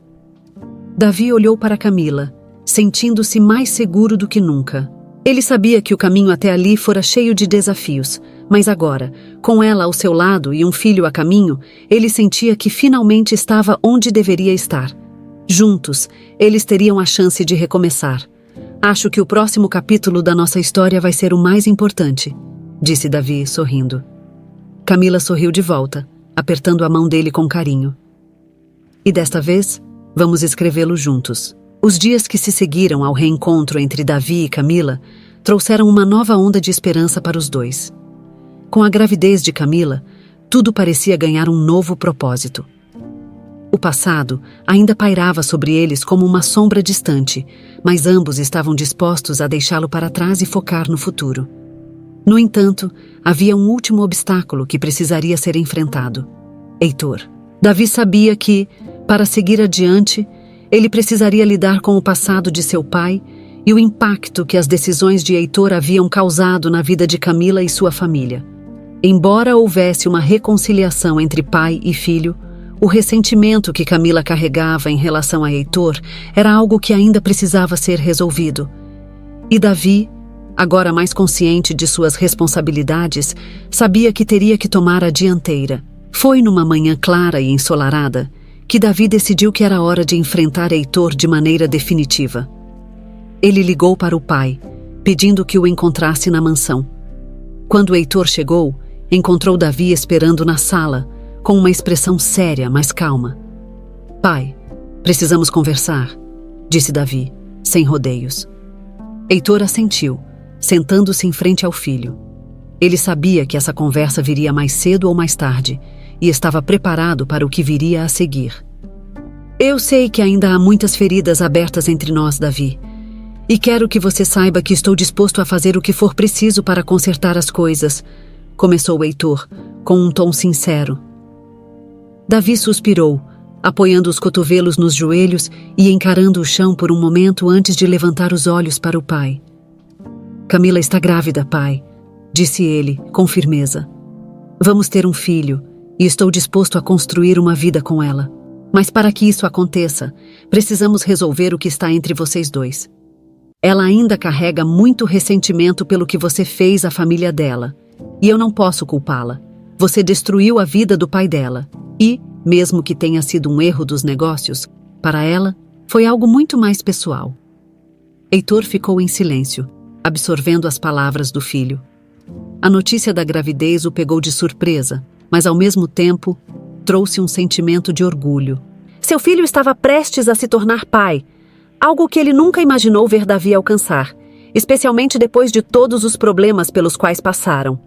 Davi olhou para Camila, sentindo-se mais seguro do que nunca. Ele sabia que o caminho até ali fora cheio de desafios, mas agora, com ela ao seu lado e um filho a caminho, ele sentia que finalmente estava onde deveria estar. Juntos, eles teriam a chance de recomeçar. Acho que o próximo capítulo da nossa história vai ser o mais importante, disse Davi, sorrindo. Camila sorriu de volta, apertando a mão dele com carinho. E desta vez, vamos escrevê-lo juntos. Os dias que se seguiram ao reencontro entre Davi e Camila trouxeram uma nova onda de esperança para os dois. Com a gravidez de Camila, tudo parecia ganhar um novo propósito. O passado ainda pairava sobre eles como uma sombra distante, mas ambos estavam dispostos a deixá-lo para trás e focar no futuro. No entanto, havia um último obstáculo que precisaria ser enfrentado: Heitor. Davi sabia que, para seguir adiante, ele precisaria lidar com o passado de seu pai e o impacto que as decisões de Heitor haviam causado na vida de Camila e sua família. Embora houvesse uma reconciliação entre pai e filho, o ressentimento que Camila carregava em relação a Heitor era algo que ainda precisava ser resolvido. E Davi, agora mais consciente de suas responsabilidades, sabia que teria que tomar a dianteira. Foi numa manhã clara e ensolarada que Davi decidiu que era hora de enfrentar Heitor de maneira definitiva. Ele ligou para o pai, pedindo que o encontrasse na mansão. Quando Heitor chegou, encontrou Davi esperando na sala, com uma expressão séria, mas calma. "Pai, precisamos conversar", disse Davi, sem rodeios. Heitor assentiu, sentando-se em frente ao filho. Ele sabia que essa conversa viria mais cedo ou mais tarde, e estava preparado para o que viria a seguir. "Eu sei que ainda há muitas feridas abertas entre nós, Davi, e quero que você saiba que estou disposto a fazer o que for preciso para consertar as coisas", começou Heitor, com um tom sincero. Davi suspirou, apoiando os cotovelos nos joelhos e encarando o chão por um momento antes de levantar os olhos para o pai. Camila está grávida, pai, disse ele, com firmeza. Vamos ter um filho, e estou disposto a construir uma vida com ela. Mas para que isso aconteça, precisamos resolver o que está entre vocês dois. Ela ainda carrega muito ressentimento pelo que você fez à família dela, e eu não posso culpá-la. Você destruiu a vida do pai dela, e, mesmo que tenha sido um erro dos negócios, para ela, foi algo muito mais pessoal. Heitor ficou em silêncio, absorvendo as palavras do filho. A notícia da gravidez o pegou de surpresa, mas ao mesmo tempo, trouxe um sentimento de orgulho. Seu filho estava prestes a se tornar pai, algo que ele nunca imaginou ver Davi alcançar, especialmente depois de todos os problemas pelos quais passaram.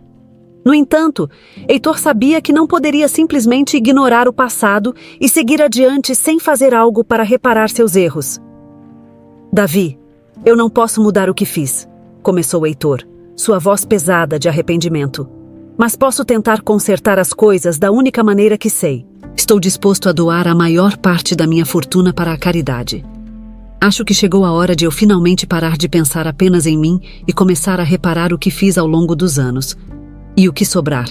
No entanto, Heitor sabia que não poderia simplesmente ignorar o passado e seguir adiante sem fazer algo para reparar seus erros. Davi, eu não posso mudar o que fiz, começou Heitor, sua voz pesada de arrependimento. Mas posso tentar consertar as coisas da única maneira que sei. Estou disposto a doar a maior parte da minha fortuna para a caridade. Acho que chegou a hora de eu finalmente parar de pensar apenas em mim e começar a reparar o que fiz ao longo dos anos. E o que sobrar,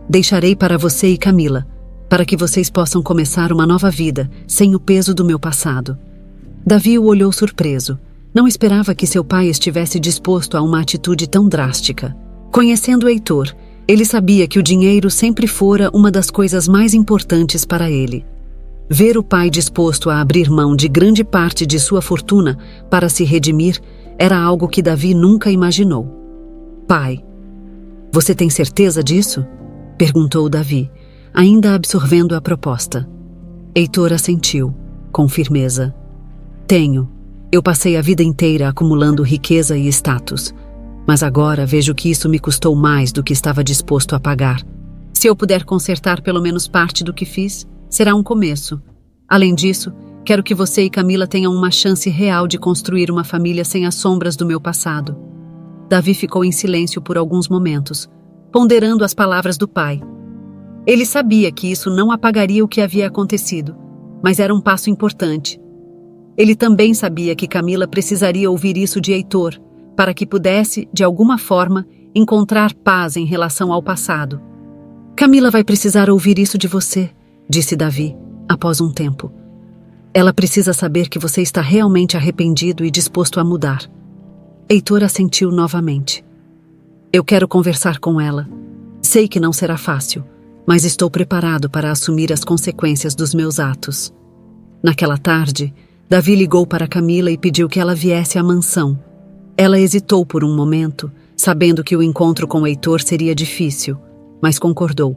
deixarei para você e Camila, para que vocês possam começar uma nova vida, sem o peso do meu passado. Davi o olhou surpreso. Não esperava que seu pai estivesse disposto a uma atitude tão drástica. Conhecendo Heitor, ele sabia que o dinheiro sempre fora uma das coisas mais importantes para ele. Ver o pai disposto a abrir mão de grande parte de sua fortuna para se redimir era algo que Davi nunca imaginou. Pai, você tem certeza disso? Perguntou Davi, ainda absorvendo a proposta. Heitor assentiu, com firmeza. Tenho. Eu passei a vida inteira acumulando riqueza e status. Mas agora vejo que isso me custou mais do que estava disposto a pagar. Se eu puder consertar pelo menos parte do que fiz, será um começo. Além disso, quero que você e Camila tenham uma chance real de construir uma família sem as sombras do meu passado. Davi ficou em silêncio por alguns momentos, ponderando as palavras do pai. Ele sabia que isso não apagaria o que havia acontecido, mas era um passo importante. Ele também sabia que Camila precisaria ouvir isso de Heitor, para que pudesse, de alguma forma, encontrar paz em relação ao passado. Camila vai precisar ouvir isso de você, disse Davi, após um tempo. Ela precisa saber que você está realmente arrependido e disposto a mudar. Heitor assentiu novamente. Eu quero conversar com ela. Sei que não será fácil, mas estou preparado para assumir as consequências dos meus atos. Naquela tarde, Davi ligou para Camila e pediu que ela viesse à mansão. Ela hesitou por um momento, sabendo que o encontro com Heitor seria difícil, mas concordou.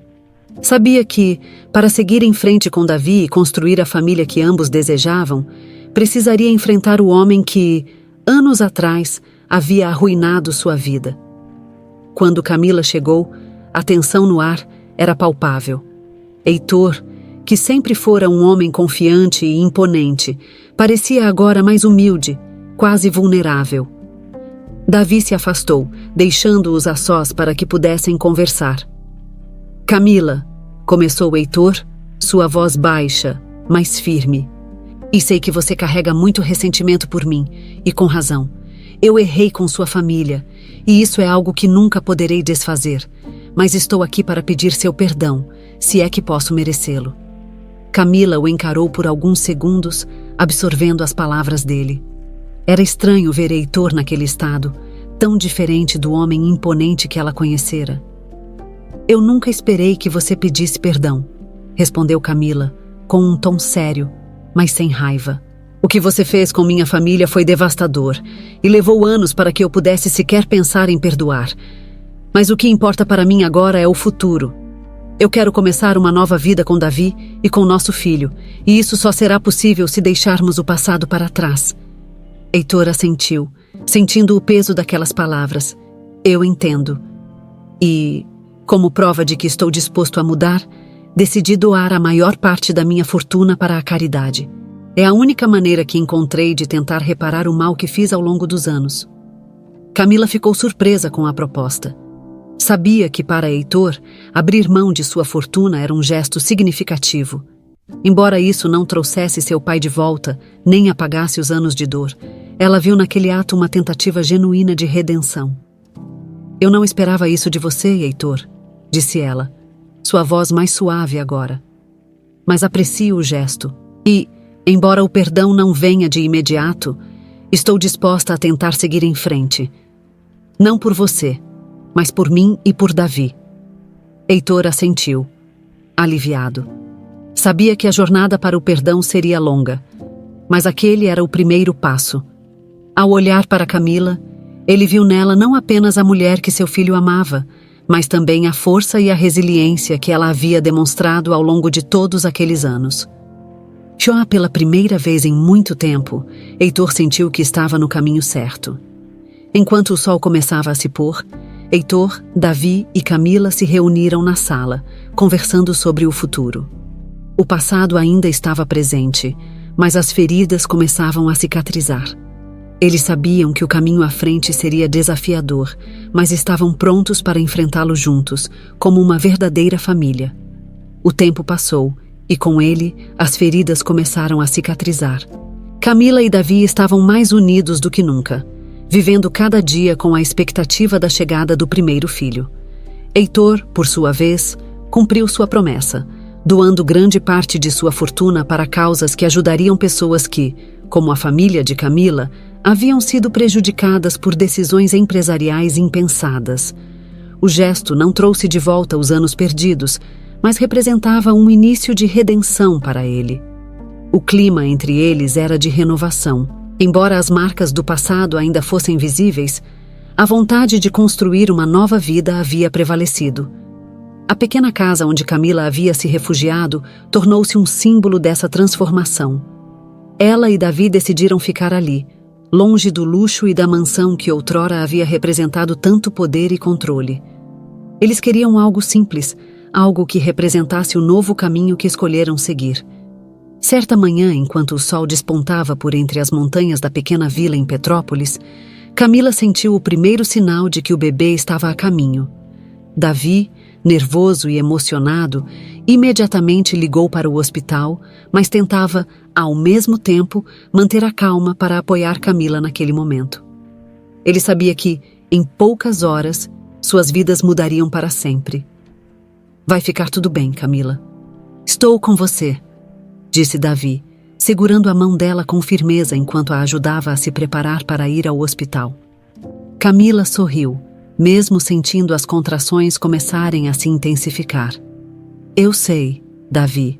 Sabia que, para seguir em frente com Davi e construir a família que ambos desejavam, precisaria enfrentar o homem que, anos atrás, havia arruinado sua vida. Quando Camila chegou, a tensão no ar era palpável. Heitor, que sempre fora um homem confiante e imponente, parecia agora mais humilde, quase vulnerável. Davi se afastou, deixando-os a sós para que pudessem conversar. Camila, começou Heitor, sua voz baixa, mas firme. E sei que você carrega muito ressentimento por mim, e com razão. Eu errei com sua família, e isso é algo que nunca poderei desfazer, mas estou aqui para pedir seu perdão, se é que posso merecê-lo. Camila o encarou por alguns segundos, absorvendo as palavras dele. Era estranho ver Heitor naquele estado, tão diferente do homem imponente que ela conhecera. Eu nunca esperei que você pedisse perdão, respondeu Camila, com um tom sério, mas sem raiva. O que você fez com minha família foi devastador e levou anos para que eu pudesse sequer pensar em perdoar. Mas o que importa para mim agora é o futuro. Eu quero começar uma nova vida com Davi e com nosso filho, e isso só será possível se deixarmos o passado para trás. Heitor assentiu, sentindo o peso daquelas palavras. Eu entendo. E, como prova de que estou disposto a mudar, decidi doar a maior parte da minha fortuna para a caridade. É a única maneira que encontrei de tentar reparar o mal que fiz ao longo dos anos. Camila ficou surpresa com a proposta. Sabia que para Heitor, abrir mão de sua fortuna era um gesto significativo. Embora isso não trouxesse seu pai de volta, nem apagasse os anos de dor, ela viu naquele ato uma tentativa genuína de redenção. Eu não esperava isso de você, Heitor, disse ela, sua voz mais suave agora. Mas aprecio o gesto e, embora o perdão não venha de imediato, estou disposta a tentar seguir em frente. Não por você, mas por mim e por Davi. Heitor assentiu, aliviado. Sabia que a jornada para o perdão seria longa, mas aquele era o primeiro passo. Ao olhar para Camila, ele viu nela não apenas a mulher que seu filho amava, mas também a força e a resiliência que ela havia demonstrado ao longo de todos aqueles anos. Já pela primeira vez em muito tempo, Heitor sentiu que estava no caminho certo. Enquanto o sol começava a se pôr, Heitor, Davi e Camila se reuniram na sala, conversando sobre o futuro. O passado ainda estava presente, mas as feridas começavam a cicatrizar. Eles sabiam que o caminho à frente seria desafiador, mas estavam prontos para enfrentá-lo juntos, como uma verdadeira família. O tempo passou, e com ele, as feridas começaram a cicatrizar. Camila e Davi estavam mais unidos do que nunca, vivendo cada dia com a expectativa da chegada do primeiro filho. Heitor, por sua vez, cumpriu sua promessa, doando grande parte de sua fortuna para causas que ajudariam pessoas que, como a família de Camila, haviam sido prejudicadas por decisões empresariais impensadas. O gesto não trouxe de volta os anos perdidos, mas representava um início de redenção para ele. O clima entre eles era de renovação. Embora as marcas do passado ainda fossem visíveis, a vontade de construir uma nova vida havia prevalecido. A pequena casa onde Camila havia se refugiado tornou-se um símbolo dessa transformação. Ela e Davi decidiram ficar ali, longe do luxo e da mansão que outrora havia representado tanto poder e controle. Eles queriam algo simples, algo que representasse o novo caminho que escolheram seguir. Certa manhã, enquanto o sol despontava por entre as montanhas da pequena vila em Petrópolis, Camila sentiu o primeiro sinal de que o bebê estava a caminho. Davi, nervoso e emocionado, imediatamente ligou para o hospital, mas tentava, ao mesmo tempo, manter a calma para apoiar Camila naquele momento. Ele sabia que, em poucas horas, suas vidas mudariam para sempre. Vai ficar tudo bem, Camila. Estou com você, disse Davi, segurando a mão dela com firmeza enquanto a ajudava a se preparar para ir ao hospital. Camila sorriu, mesmo sentindo as contrações começarem a se intensificar. Eu sei, Davi.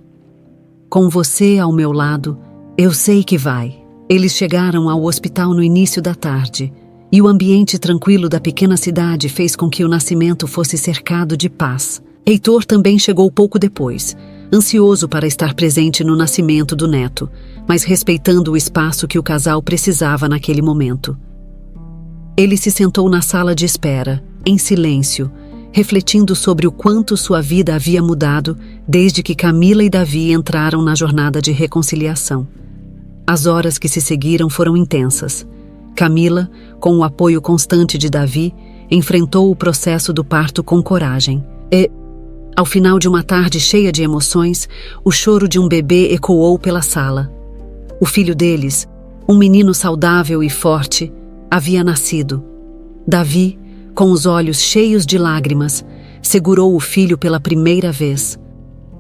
Com você ao meu lado, eu sei que vai. Eles chegaram ao hospital no início da tarde, e o ambiente tranquilo da pequena cidade fez com que o nascimento fosse cercado de paz. Heitor também chegou pouco depois, ansioso para estar presente no nascimento do neto, mas respeitando o espaço que o casal precisava naquele momento. Ele se sentou na sala de espera, em silêncio, refletindo sobre o quanto sua vida havia mudado desde que Camila e Davi entraram na jornada de reconciliação. As horas que se seguiram foram intensas. Camila, com o apoio constante de Davi, enfrentou o processo do parto com coragem. E, ao final de uma tarde cheia de emoções, o choro de um bebê ecoou pela sala. O filho deles, um menino saudável e forte, havia nascido. Davi, com os olhos cheios de lágrimas, segurou o filho pela primeira vez.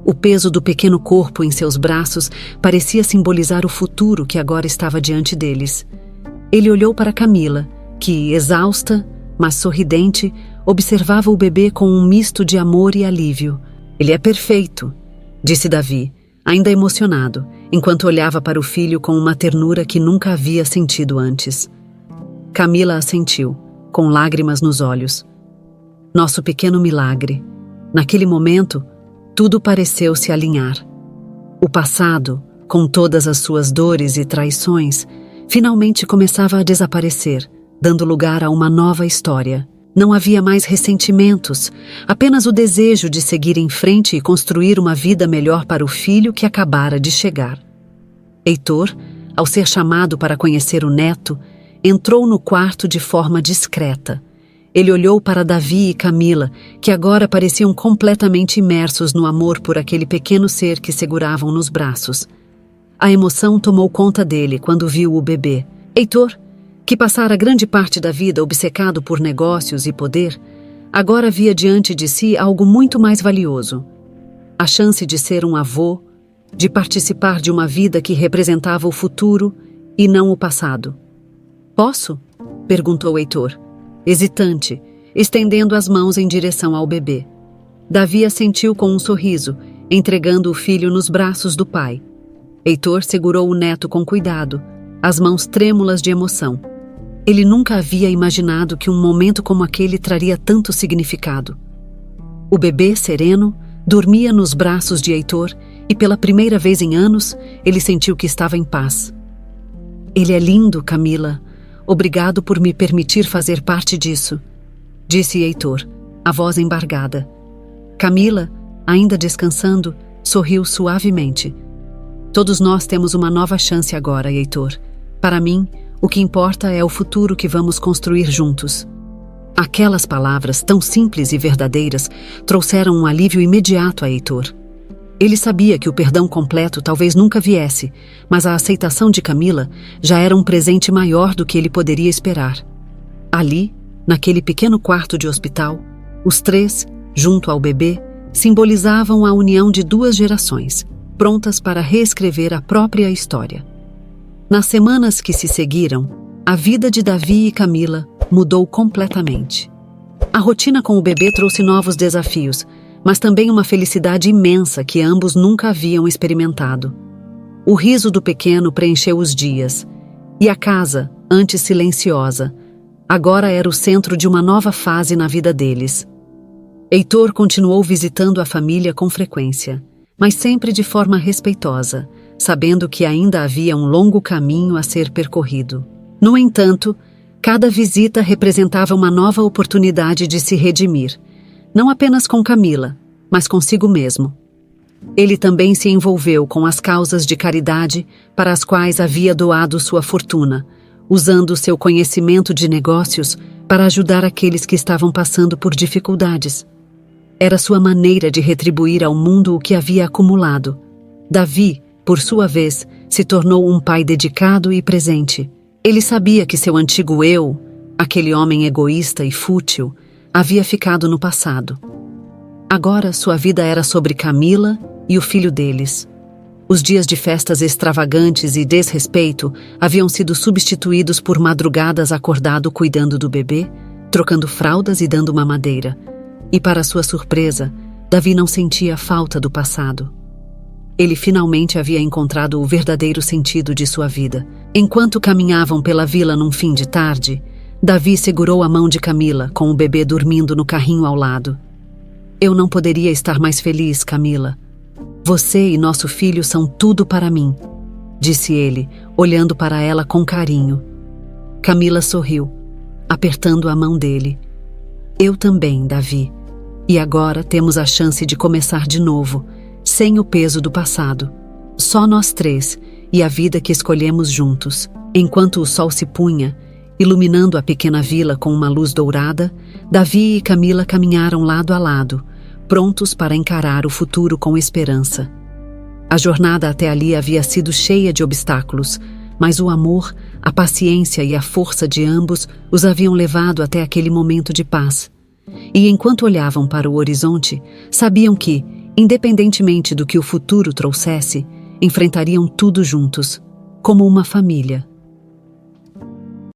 O peso do pequeno corpo em seus braços parecia simbolizar o futuro que agora estava diante deles. Ele olhou para Camila, que, exausta, mas sorridente, observava o bebê com um misto de amor e alívio. Ele é perfeito, disse Davi, ainda emocionado, enquanto olhava para o filho com uma ternura que nunca havia sentido antes. Camila assentiu, com lágrimas nos olhos. Nosso pequeno milagre. Naquele momento, tudo pareceu se alinhar. O passado, com todas as suas dores e traições, finalmente começava a desaparecer, dando lugar a uma nova história. Não havia mais ressentimentos, apenas o desejo de seguir em frente e construir uma vida melhor para o filho que acabara de chegar. Heitor, ao ser chamado para conhecer o neto, entrou no quarto de forma discreta. Ele olhou para Davi e Camila, que agora pareciam completamente imersos no amor por aquele pequeno ser que seguravam nos braços. A emoção tomou conta dele quando viu o bebê. Heitor, que passara grande parte da vida obcecado por negócios e poder, agora via diante de si algo muito mais valioso. A chance de ser um avô, de participar de uma vida que representava o futuro e não o passado. "Posso?" perguntou Heitor, hesitante, estendendo as mãos em direção ao bebê. Davi assentiu com um sorriso, entregando o filho nos braços do pai. Heitor segurou o neto com cuidado, as mãos trêmulas de emoção. Ele nunca havia imaginado que um momento como aquele traria tanto significado. O bebê, sereno, dormia nos braços de Heitor e pela primeira vez em anos, ele sentiu que estava em paz. "Ele é lindo, Camila. Obrigado por me permitir fazer parte disso", disse Heitor, a voz embargada. Camila, ainda descansando, sorriu suavemente. "Todos nós temos uma nova chance agora, Heitor. Para mim, o que importa é o futuro que vamos construir juntos." Aquelas palavras, tão simples e verdadeiras, trouxeram um alívio imediato a Heitor. Ele sabia que o perdão completo talvez nunca viesse, mas a aceitação de Camila já era um presente maior do que ele poderia esperar. Ali, naquele pequeno quarto de hospital, os três, junto ao bebê, simbolizavam a união de duas gerações, prontas para reescrever a própria história. Nas semanas que se seguiram, a vida de Davi e Camila mudou completamente. A rotina com o bebê trouxe novos desafios, mas também uma felicidade imensa que ambos nunca haviam experimentado. O riso do pequeno preencheu os dias, e a casa, antes silenciosa, agora era o centro de uma nova fase na vida deles. Heitor continuou visitando a família com frequência, mas sempre de forma respeitosa, sabendo que ainda havia um longo caminho a ser percorrido. No entanto, cada visita representava uma nova oportunidade de se redimir, não apenas com Camila, mas consigo mesmo. Ele também se envolveu com as causas de caridade para as quais havia doado sua fortuna, usando seu conhecimento de negócios para ajudar aqueles que estavam passando por dificuldades. Era sua maneira de retribuir ao mundo o que havia acumulado. Davi, por sua vez, se tornou um pai dedicado e presente. Ele sabia que seu antigo eu, aquele homem egoísta e fútil, havia ficado no passado. Agora sua vida era sobre Camila e o filho deles. Os dias de festas extravagantes e desrespeito haviam sido substituídos por madrugadas acordado cuidando do bebê, trocando fraldas e dando mamadeira. E para sua surpresa, Davi não sentia falta do passado. Ele finalmente havia encontrado o verdadeiro sentido de sua vida. Enquanto caminhavam pela vila num fim de tarde, Davi segurou a mão de Camila, com o bebê dormindo no carrinho ao lado. "Eu não poderia estar mais feliz, Camila. Você e nosso filho são tudo para mim", disse ele, olhando para ela com carinho. Camila sorriu, apertando a mão dele. "Eu também, Davi. E agora temos a chance de começar de novo, sem o peso do passado. Só nós três e a vida que escolhemos juntos." Enquanto o sol se punha, iluminando a pequena vila com uma luz dourada, Davi e Camila caminharam lado a lado, prontos para encarar o futuro com esperança. A jornada até ali havia sido cheia de obstáculos, mas o amor, a paciência e a força de ambos os haviam levado até aquele momento de paz. E enquanto olhavam para o horizonte, sabiam que, independentemente do que o futuro trouxesse, enfrentariam tudo juntos, como uma família.